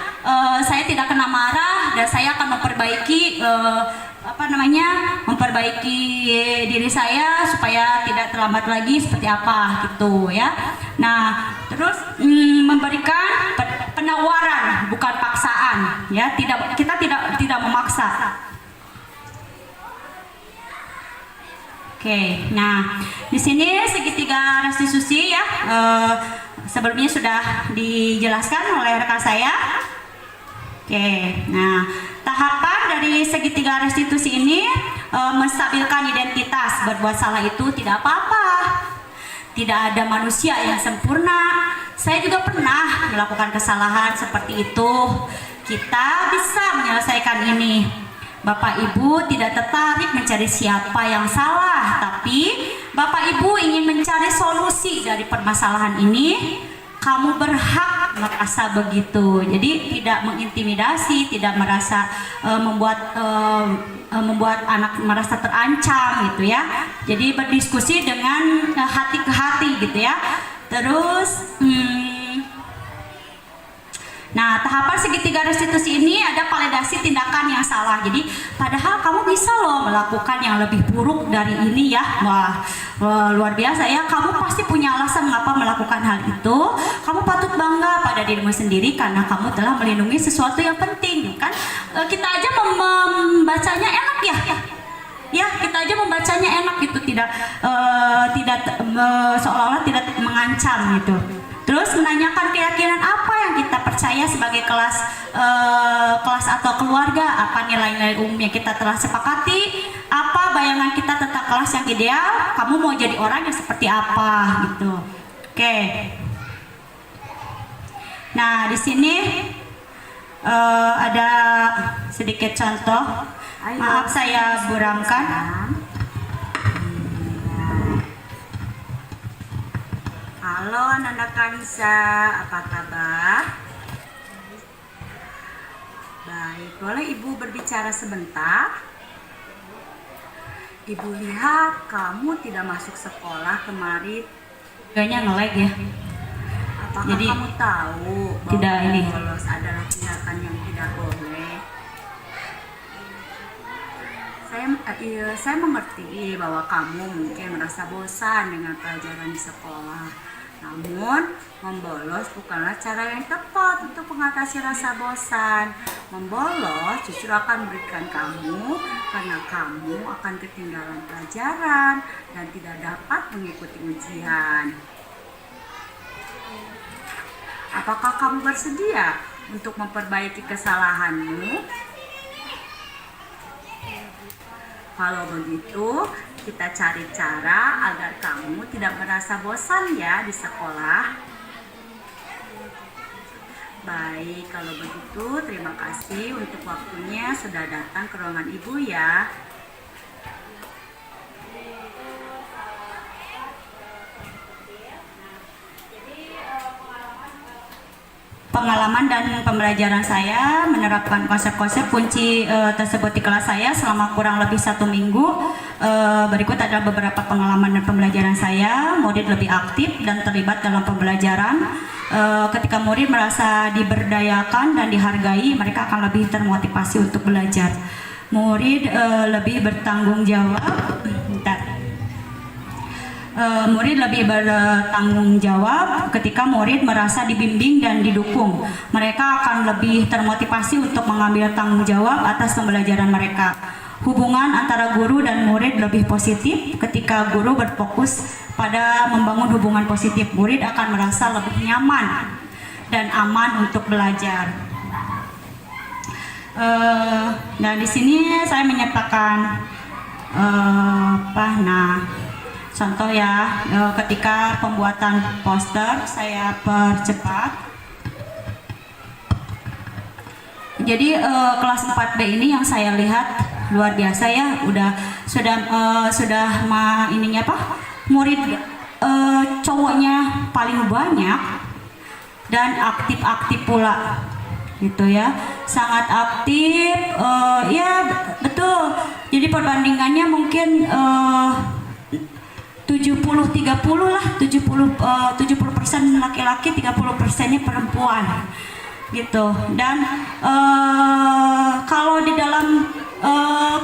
saya tidak kena marah dan saya akan memperbaiki memperbaiki diri saya supaya tidak terlambat lagi seperti apa gitu ya. Nah, terus memberikan penawaran bukan paksaan ya, kita tidak memaksa. Oke, nah di sini segitiga restitusi ya, sebelumnya sudah dijelaskan oleh rekan saya. Oke, nah tahapan dari segitiga restitusi ini menstabilkan identitas. Berbuat salah itu tidak apa-apa, tidak ada manusia yang sempurna. Saya juga pernah melakukan kesalahan seperti itu. Kita bisa menyelesaikan ini. Bapak Ibu tidak tertarik mencari siapa yang salah, tapi Bapak Ibu ingin mencari solusi dari permasalahan ini. Kamu berhak merasa begitu. Jadi tidak mengintimidasi, tidak merasa membuat anak merasa terancam gitu ya. Jadi berdiskusi dengan hati ke hati gitu ya. Terus nah, tahapan segitiga restitusi ini ada validasi tindakan yang salah. Jadi padahal kamu bisa loh melakukan yang lebih buruk dari ini ya. Wah, luar biasa ya. Kamu pasti punya alasan mengapa melakukan hal itu. Kamu patut bangga pada dirimu sendiri karena kamu telah melindungi sesuatu yang penting kan. Kita aja membacanya enak ya. Ya, kita aja membacanya enak gitu, tidak seolah-olah tidak mengancam gitu. Terus menanyakan keyakinan apa yang kita percaya sebagai kelas atau keluarga, apa nilai-nilai umum yang kita telah sepakati, apa bayangan kita tentang kelas yang ideal, kamu mau jadi orang yang seperti apa gitu. Oke. Nah, di sini ada sedikit contoh. Maaf saya buramkan. Halo Nanda Kanisa, apa kabar? Baik, boleh Ibu berbicara sebentar? Ibu lihat kamu tidak masuk sekolah kemarin. Kayaknya nge-lag ya. Apakah Jadi, kamu tahu bahwa tidak ini. bolos adalah tindakan yang tidak boleh? Saya mengerti bahwa kamu mungkin merasa bosan dengan pelajaran di sekolah. Namun, membolos bukanlah cara yang tepat untuk mengatasi rasa bosan. Membolos justru akan merugikan kamu karena kamu akan ketinggalan pelajaran dan tidak dapat mengikuti ujian. Apakah kamu bersedia untuk memperbaiki kesalahanmu? Kalau begitu, kita cari cara agar kamu tidak merasa bosan ya di sekolah. Baik, kalau begitu terima kasih untuk waktunya sudah datang ke ruangan Ibu ya. Pengalaman dan pembelajaran saya menerapkan konsep-konsep kunci tersebut di kelas saya selama kurang lebih 1 minggu. Berikut adalah beberapa pengalaman dan pembelajaran saya. Murid lebih aktif dan terlibat dalam pembelajaran. Ketika murid merasa diberdayakan dan dihargai, mereka akan lebih termotivasi untuk belajar. Murid lebih bertanggung jawab. Murid lebih bertanggung jawab ketika murid merasa dibimbing dan didukung. Mereka akan lebih termotivasi untuk mengambil tanggung jawab atas pembelajaran mereka. Hubungan antara guru dan murid lebih positif ketika guru berfokus pada membangun hubungan positif. Murid akan merasa lebih nyaman dan aman untuk belajar. Dan di sini saya menyertakan contoh ya, ketika pembuatan poster saya percepat. Jadi kelas 4B ini yang saya lihat luar biasa ya, murid cowoknya paling banyak dan aktif-aktif pula gitu ya, sangat aktif. Ya betul, jadi perbandingannya mungkin 70-30 lah, 70% laki-laki, 30%-nya perempuan gitu. Dan kalau di dalam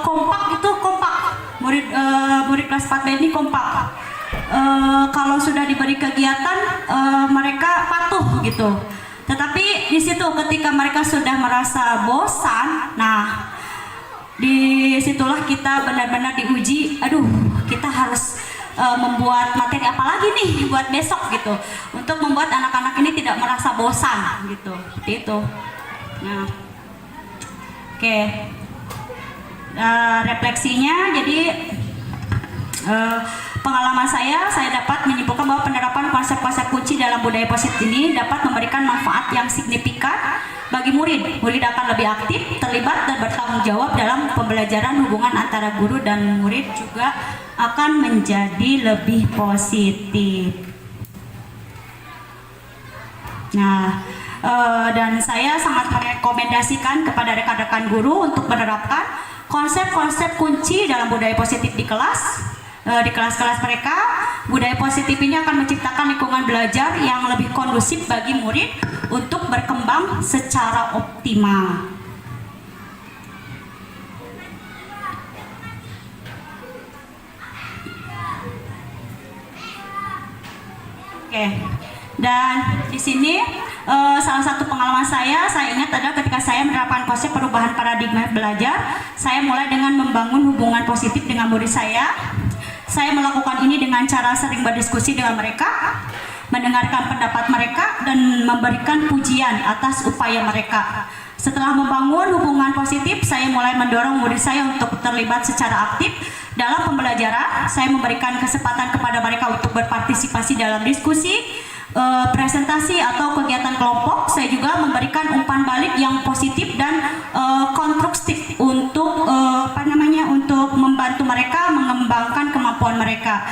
kompak itu kompak, murid kelas 4B ini kompak. Kalau sudah diberi kegiatan mereka patuh gitu. Tetapi di situ ketika mereka sudah merasa bosan, nah disitulah kita benar-benar diuji. Aduh, kita harus membuat materi apa lagi nih buat besok gitu, untuk membuat anak-anak ini tidak merasa bosan gitu, seperti itu. Nah, oke. Refleksinya, jadi pengalaman saya dapat menyimpulkan bahwa penerapan konsep-konsep kunci dalam budaya positif ini dapat memberikan manfaat yang signifikan bagi murid. Murid akan lebih aktif, terlibat dan bertanggung jawab dalam pembelajaran. Hubungan antara guru dan murid juga akan menjadi lebih positif. Nah, dan saya sangat merekomendasikan kepada rekan-rekan guru untuk menerapkan konsep-konsep kunci dalam budaya positif di kelas-kelas mereka. Budaya positif ini akan menciptakan lingkungan belajar yang lebih kondusif bagi murid untuk berkembang secara optimal. Oke. Dan di sini salah satu pengalaman saya ingat adalah ketika saya menerapkan konsep perubahan paradigma belajar. Saya mulai dengan membangun hubungan positif dengan murid saya. Saya melakukan ini dengan cara sering berdiskusi dengan mereka, mendengarkan pendapat mereka, dan memberikan pujian atas upaya mereka. Setelah membangun hubungan positif, saya mulai mendorong murid saya untuk terlibat secara aktif dalam pembelajaran. Saya memberikan kesempatan kepada mereka untuk berpartisipasi dalam diskusi, presentasi atau kegiatan kelompok. Saya juga memberikan umpan balik yang positif dan konstruktif untuk untuk membantu mereka mengembangkan kemampuan mereka.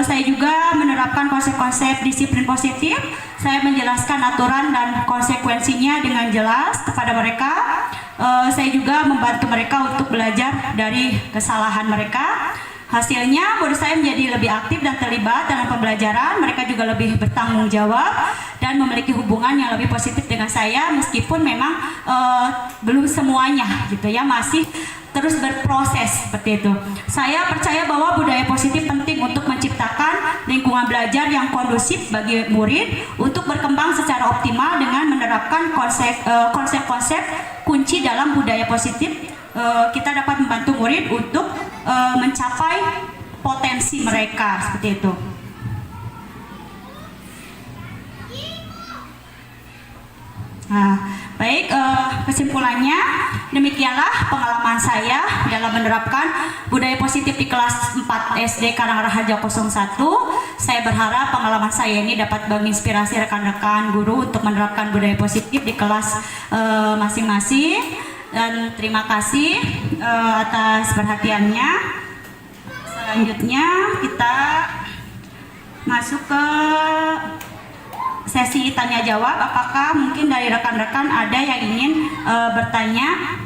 Saya juga menerapkan konsep-konsep disiplin positif. Saya menjelaskan aturan dan konsekuensinya dengan jelas kepada mereka. Saya juga membantu mereka untuk belajar dari kesalahan mereka. Hasilnya murid saya menjadi lebih aktif dan terlibat dalam pembelajaran. Mereka juga lebih bertanggung jawab dan memiliki hubungan yang lebih positif dengan saya, meskipun memang belum semuanya gitu ya, masih terus berproses seperti itu. Saya percaya bahwa budaya positif penting untuk menciptakan lingkungan belajar yang kondusif bagi murid untuk berkembang secara optimal dengan menerapkan konsep-konsep kunci dalam budaya positif. Kita dapat membantu murid untuk mencapai potensi mereka seperti itu. Nah, baik, kesimpulannya demikianlah pengalaman saya dalam menerapkan budaya positif di kelas 4 SD Karang Raharja 01. Saya berharap pengalaman saya ini dapat menginspirasi rekan-rekan guru untuk menerapkan budaya positif di kelas masing-masing. Dan terima kasih atas perhatiannya. Selanjutnya kita masuk ke sesi tanya jawab. Apakah mungkin dari rekan-rekan ada yang ingin bertanya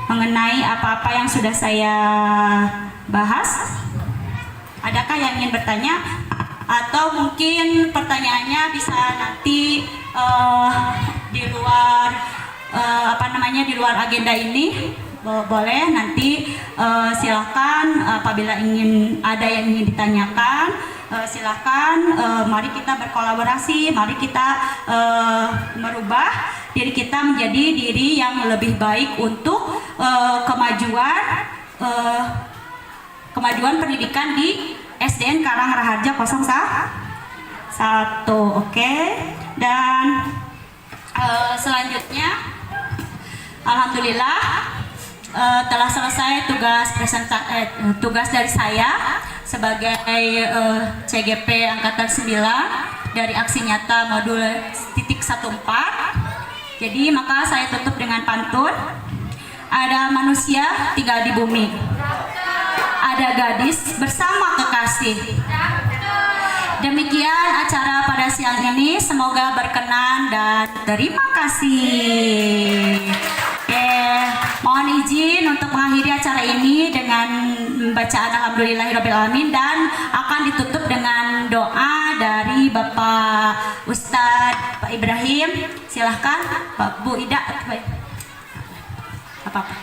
mengenai apa-apa yang sudah saya bahas? Adakah yang ingin bertanya? Atau mungkin pertanyaannya bisa nanti di luar di luar agenda ini? Boleh nanti silakan apabila ada yang ingin ditanyakan. Silakan, mari kita berkolaborasi, mari kita merubah diri kita menjadi diri yang lebih baik untuk kemajuan pendidikan di SDN Karang Raharja 01. Oke. Dan selanjutnya, alhamdulillah telah selesai tugas dari saya sebagai CGP Angkatan 9 dari aksi nyata modul titik 14. Jadi maka saya tutup dengan pantun. Ada manusia tinggal di bumi, ada gadis bersama kekasih. Demikian acara pada siang ini, semoga berkenan dan terima kasih. Mohon izin untuk mengakhiri acara ini dengan bacaan Alhamdulillahirrabbilalamin dan akan ditutup dengan doa dari Bapak Ustadz Pak Ibrahim. Silahkan Pak Bu Ida. Apa-apa.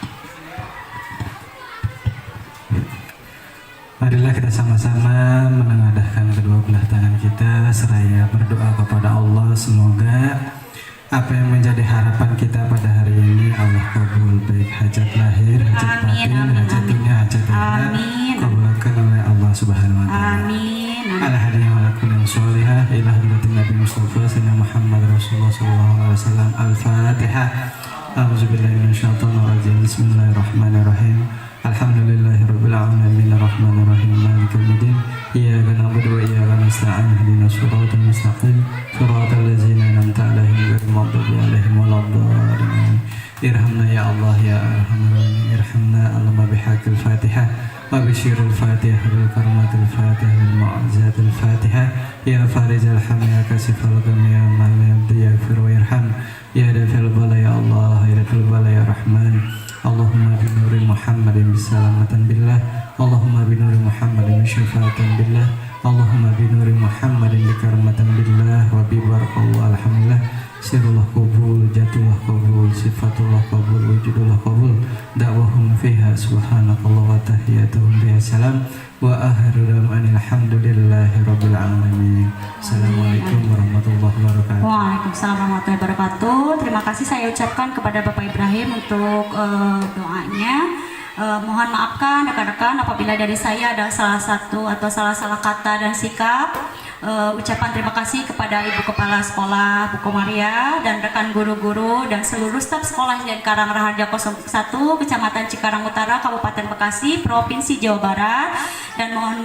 Marilah kita sama-sama menengadahkan kedua belah tangan kita seraya berdoa kepada Allah, semoga apa yang menjadi harapan kita pada hari ini Allah kabul, baik hajat lahir, hajat batin, hajat dunia, hajat akhirat, kabulkan oleh Allah Subhanahu wa taala. Amin. Al-hadiyah wa lakul yang sholihah ila hadratin Nabi Mustafa Sayyidina Muhammad Rasulullah sallallahu alaihi wasallam. Al-Fatihah. A'udzubillahi minasyaitonir rajim. Bismillahirrahmanirrahim. Alhamdulillahirabbil alamin arrahmanir rahim maliki yaumiddin iyyaka na'budu wa iyyaka nasta'in ihdinas siratal mustaqim siratal ladzina an'amta 'alaihim ghairil maghdubi 'alaihim waladdallin. Irhamna ya Allah ya arhamar rahimin, irhamna Allahumma bihaqqil Fatihah wa bisyiril Fatihah bil karamatil Fatihah bil mu'jizatil Fatihah ya farijal ham ya kasifal gham ya man yabdi yaghfir wa yarham ya dafil bala ya Allah ya dafil bala ya Rahman. Allahumma binuri Muhammadin bisalamatan billah, Allahumma binuri Muhammadin syafatan billah, Allahumma binuri Muhammadin bikarmatan billah wa bibarakallah. Alhamdulillah. Sirullah qabul, jatullah qabul, sifatullah qabul, wujudullah qabul, da'wahum fiha subhanakallah wa tahiyyatuhum biha salam wa akhiru da'wana alhamdulillahi rabbil alamin. Assalamualaikum warahmatullahi wabarakatuh. Waalaikumsalam warahmatullahi wabarakatuh. Terima kasih saya ucapkan kepada Bapak Ibrahim untuk doanya. Mohon maafkan rekan-rekan apabila dari saya ada salah satu atau salah kata dan sikap. Ucapan terima kasih kepada Ibu Kepala Sekolah Bu Komaria dan rekan guru-guru dan seluruh staf sekolah di Karang Raharja 01 Kecamatan Cikarang Utara Kabupaten Bekasi Provinsi Jawa Barat. Dan mohon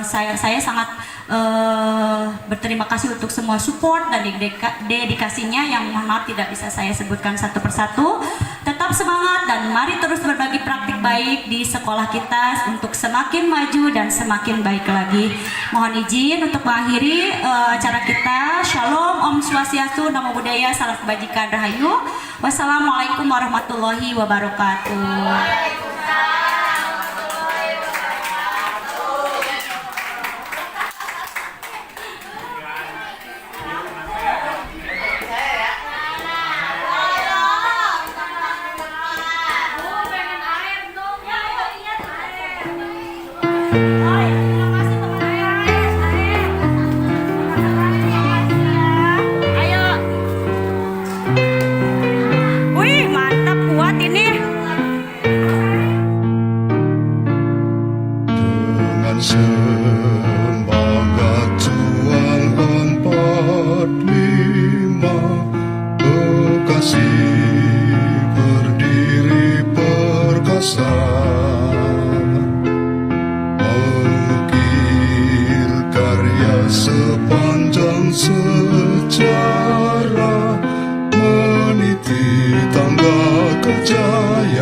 saya sangat berterima kasih untuk semua support dan dedikasinya yang mohon maaf tidak bisa saya sebutkan satu persatu. Tetap semangat dan mari terus berbagi praktik baik di sekolah kita untuk semakin maju dan semakin baik lagi. Mohon izin untuk mengakhiri acara kita. Shalom, Om Swastiastu, Namo Buddhaya, Salam Kebajikan, Rahayu. Wassalamualaikum warahmatullahi wabarakatuh.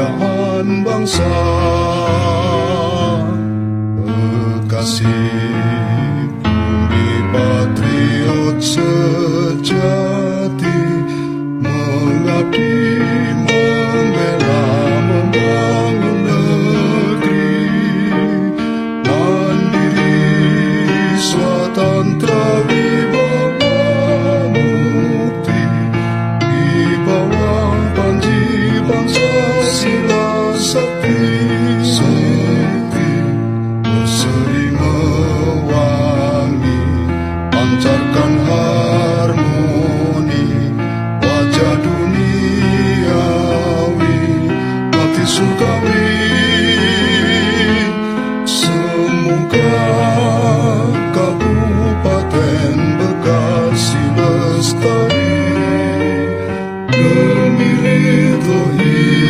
keindahan bangsa. Kekasih bumi patriot sejati, mengabdi membela membangun negeri, mandiri swatantara wibawa mukti, di bawah panji bangsa sila sakti. Berseri mewangi, pancarkan harmoni, wajah duniawi, hati surgawi. Semoga Kabupaten Bekasi lestari demi ridho ilahi.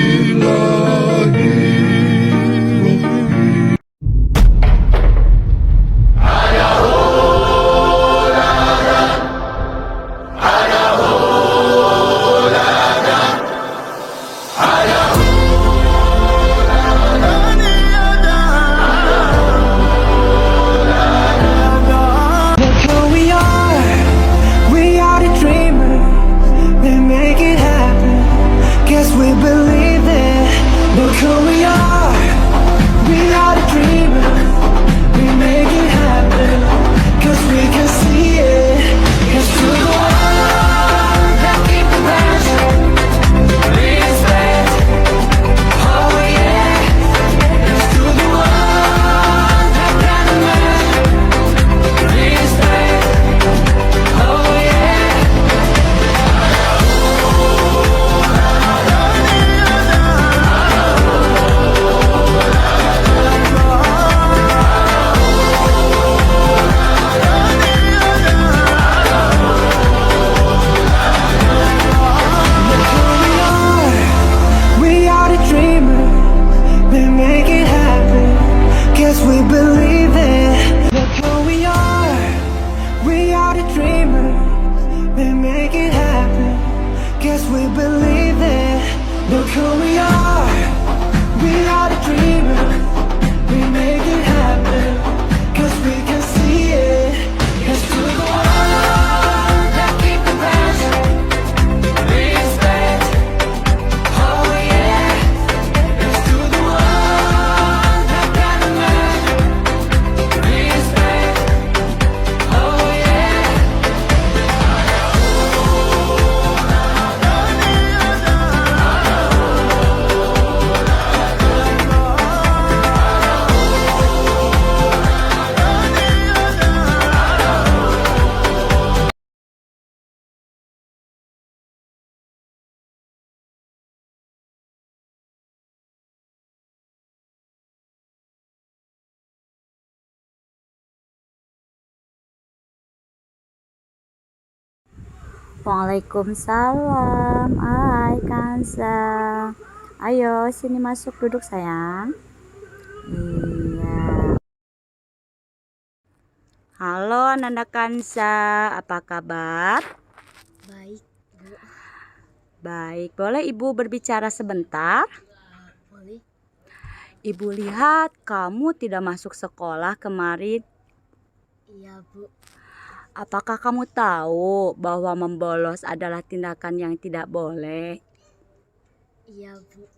Look who we are the dreamers, they make it happen, guess we believe it. Look who we are the dreamers, we make it happen, cause we can see it. It's to the one that keep the passion, respect, oh yeah. It's to the one that got a man, respect, oh yeah. We are the dreamers, they make it happen, guess we believe it. Look who we are the dreamers, they make it happen, guess we believe it. Look who we are the dreamers, we make it happen, cause we can see it. It's to the one that keep the passion, respect, oh yeah. It's to the one that got a man, respect, oh yeah. Waalaikumsalam. Hai Kansa. Ayo sini masuk, duduk sayang. Iya. Halo Nanda Kansa, apa kabar? Baik, Bu. Baik, boleh Ibu berbicara sebentar? Boleh? Ibu lihat kamu tidak masuk sekolah kemarin. Iya, Bu. Apakah kamu tahu bahwa membolos adalah tindakan yang tidak boleh? Iya, Bu.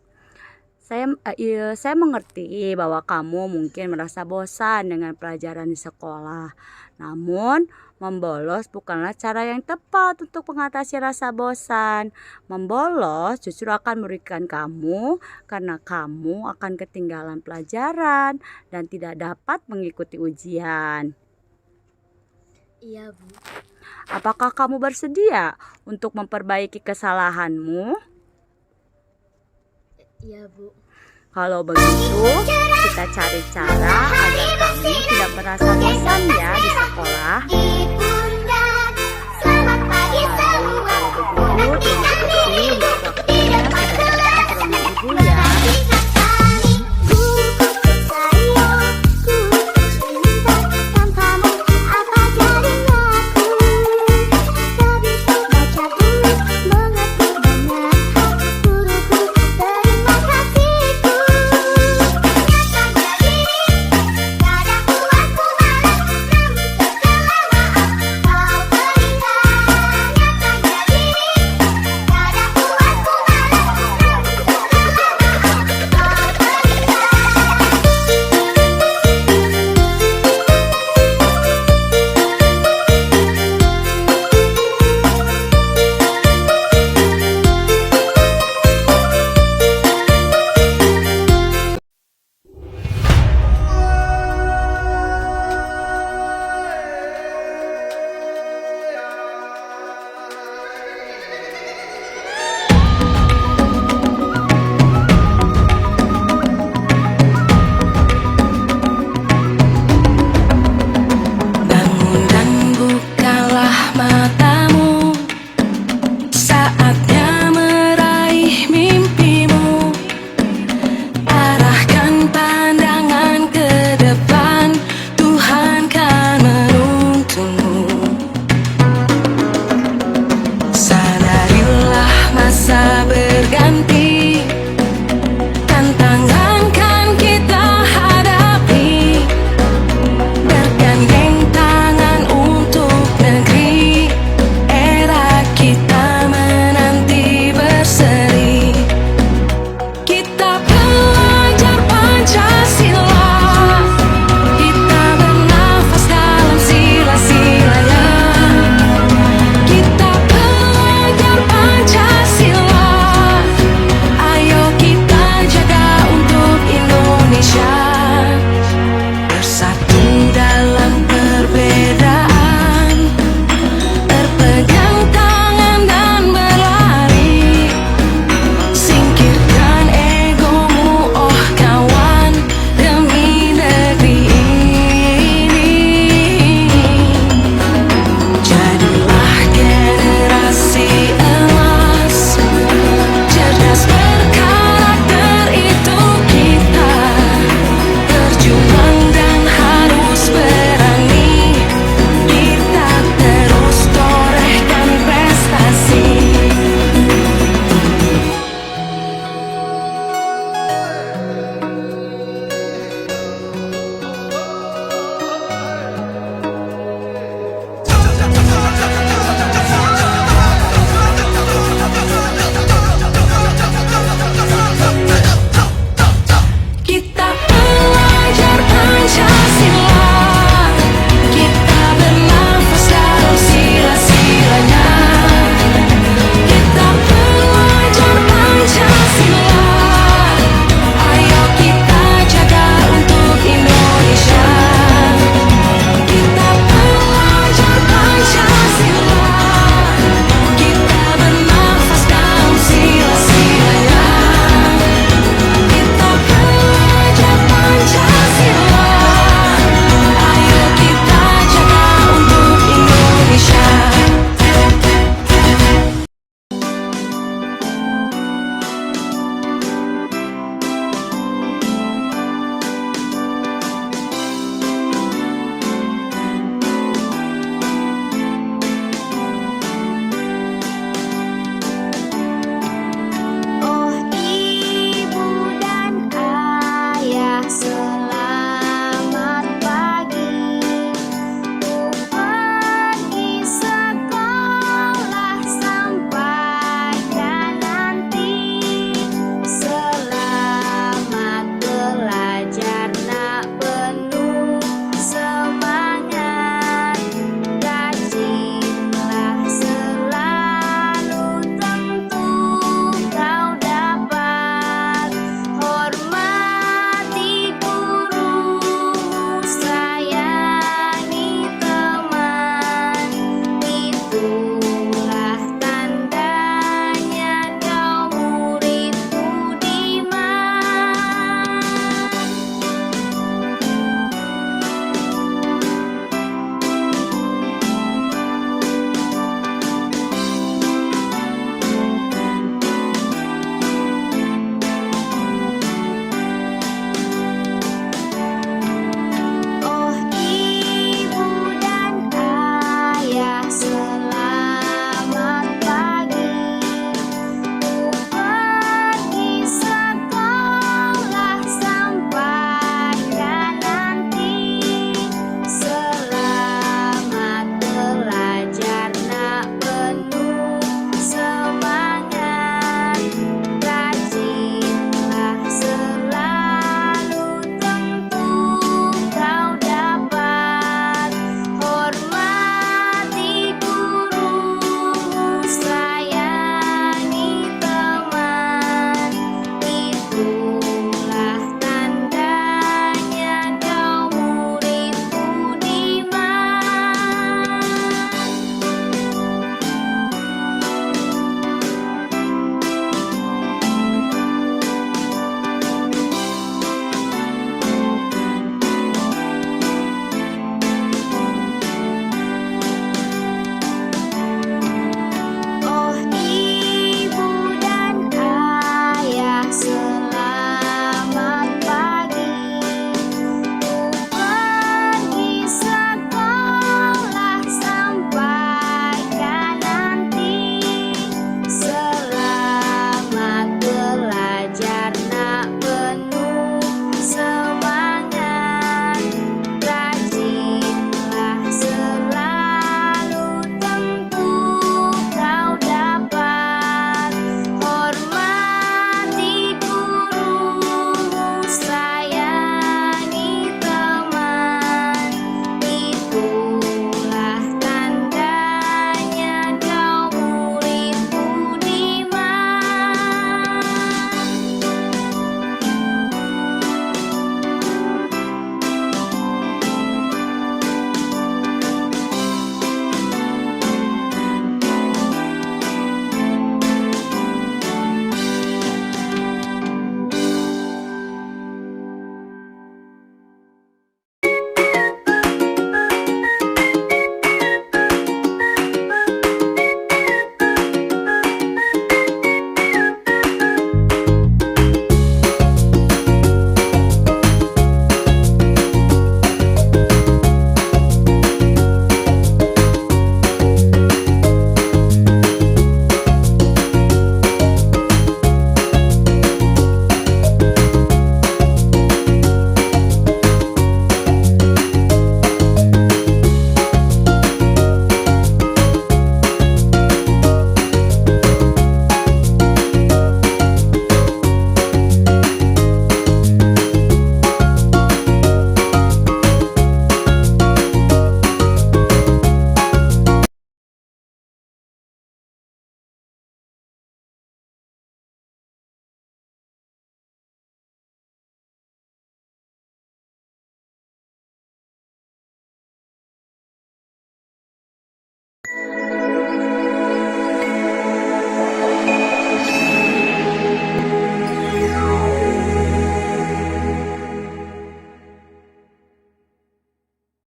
Saya mengerti bahwa kamu mungkin merasa bosan dengan pelajaran di sekolah. Namun, membolos bukanlah cara yang tepat untuk mengatasi rasa bosan. Membolos justru akan merugikan kamu karena kamu akan ketinggalan pelajaran dan tidak dapat mengikuti ujian. Iya, Bu. Apakah kamu bersedia untuk memperbaiki kesalahanmu? Iya, Bu. Kalau begitu, kita cari cara agar kamu tidak merasa bosan ya di sekolah. Selamat pagi semua. Kalau begitu, terima kasih.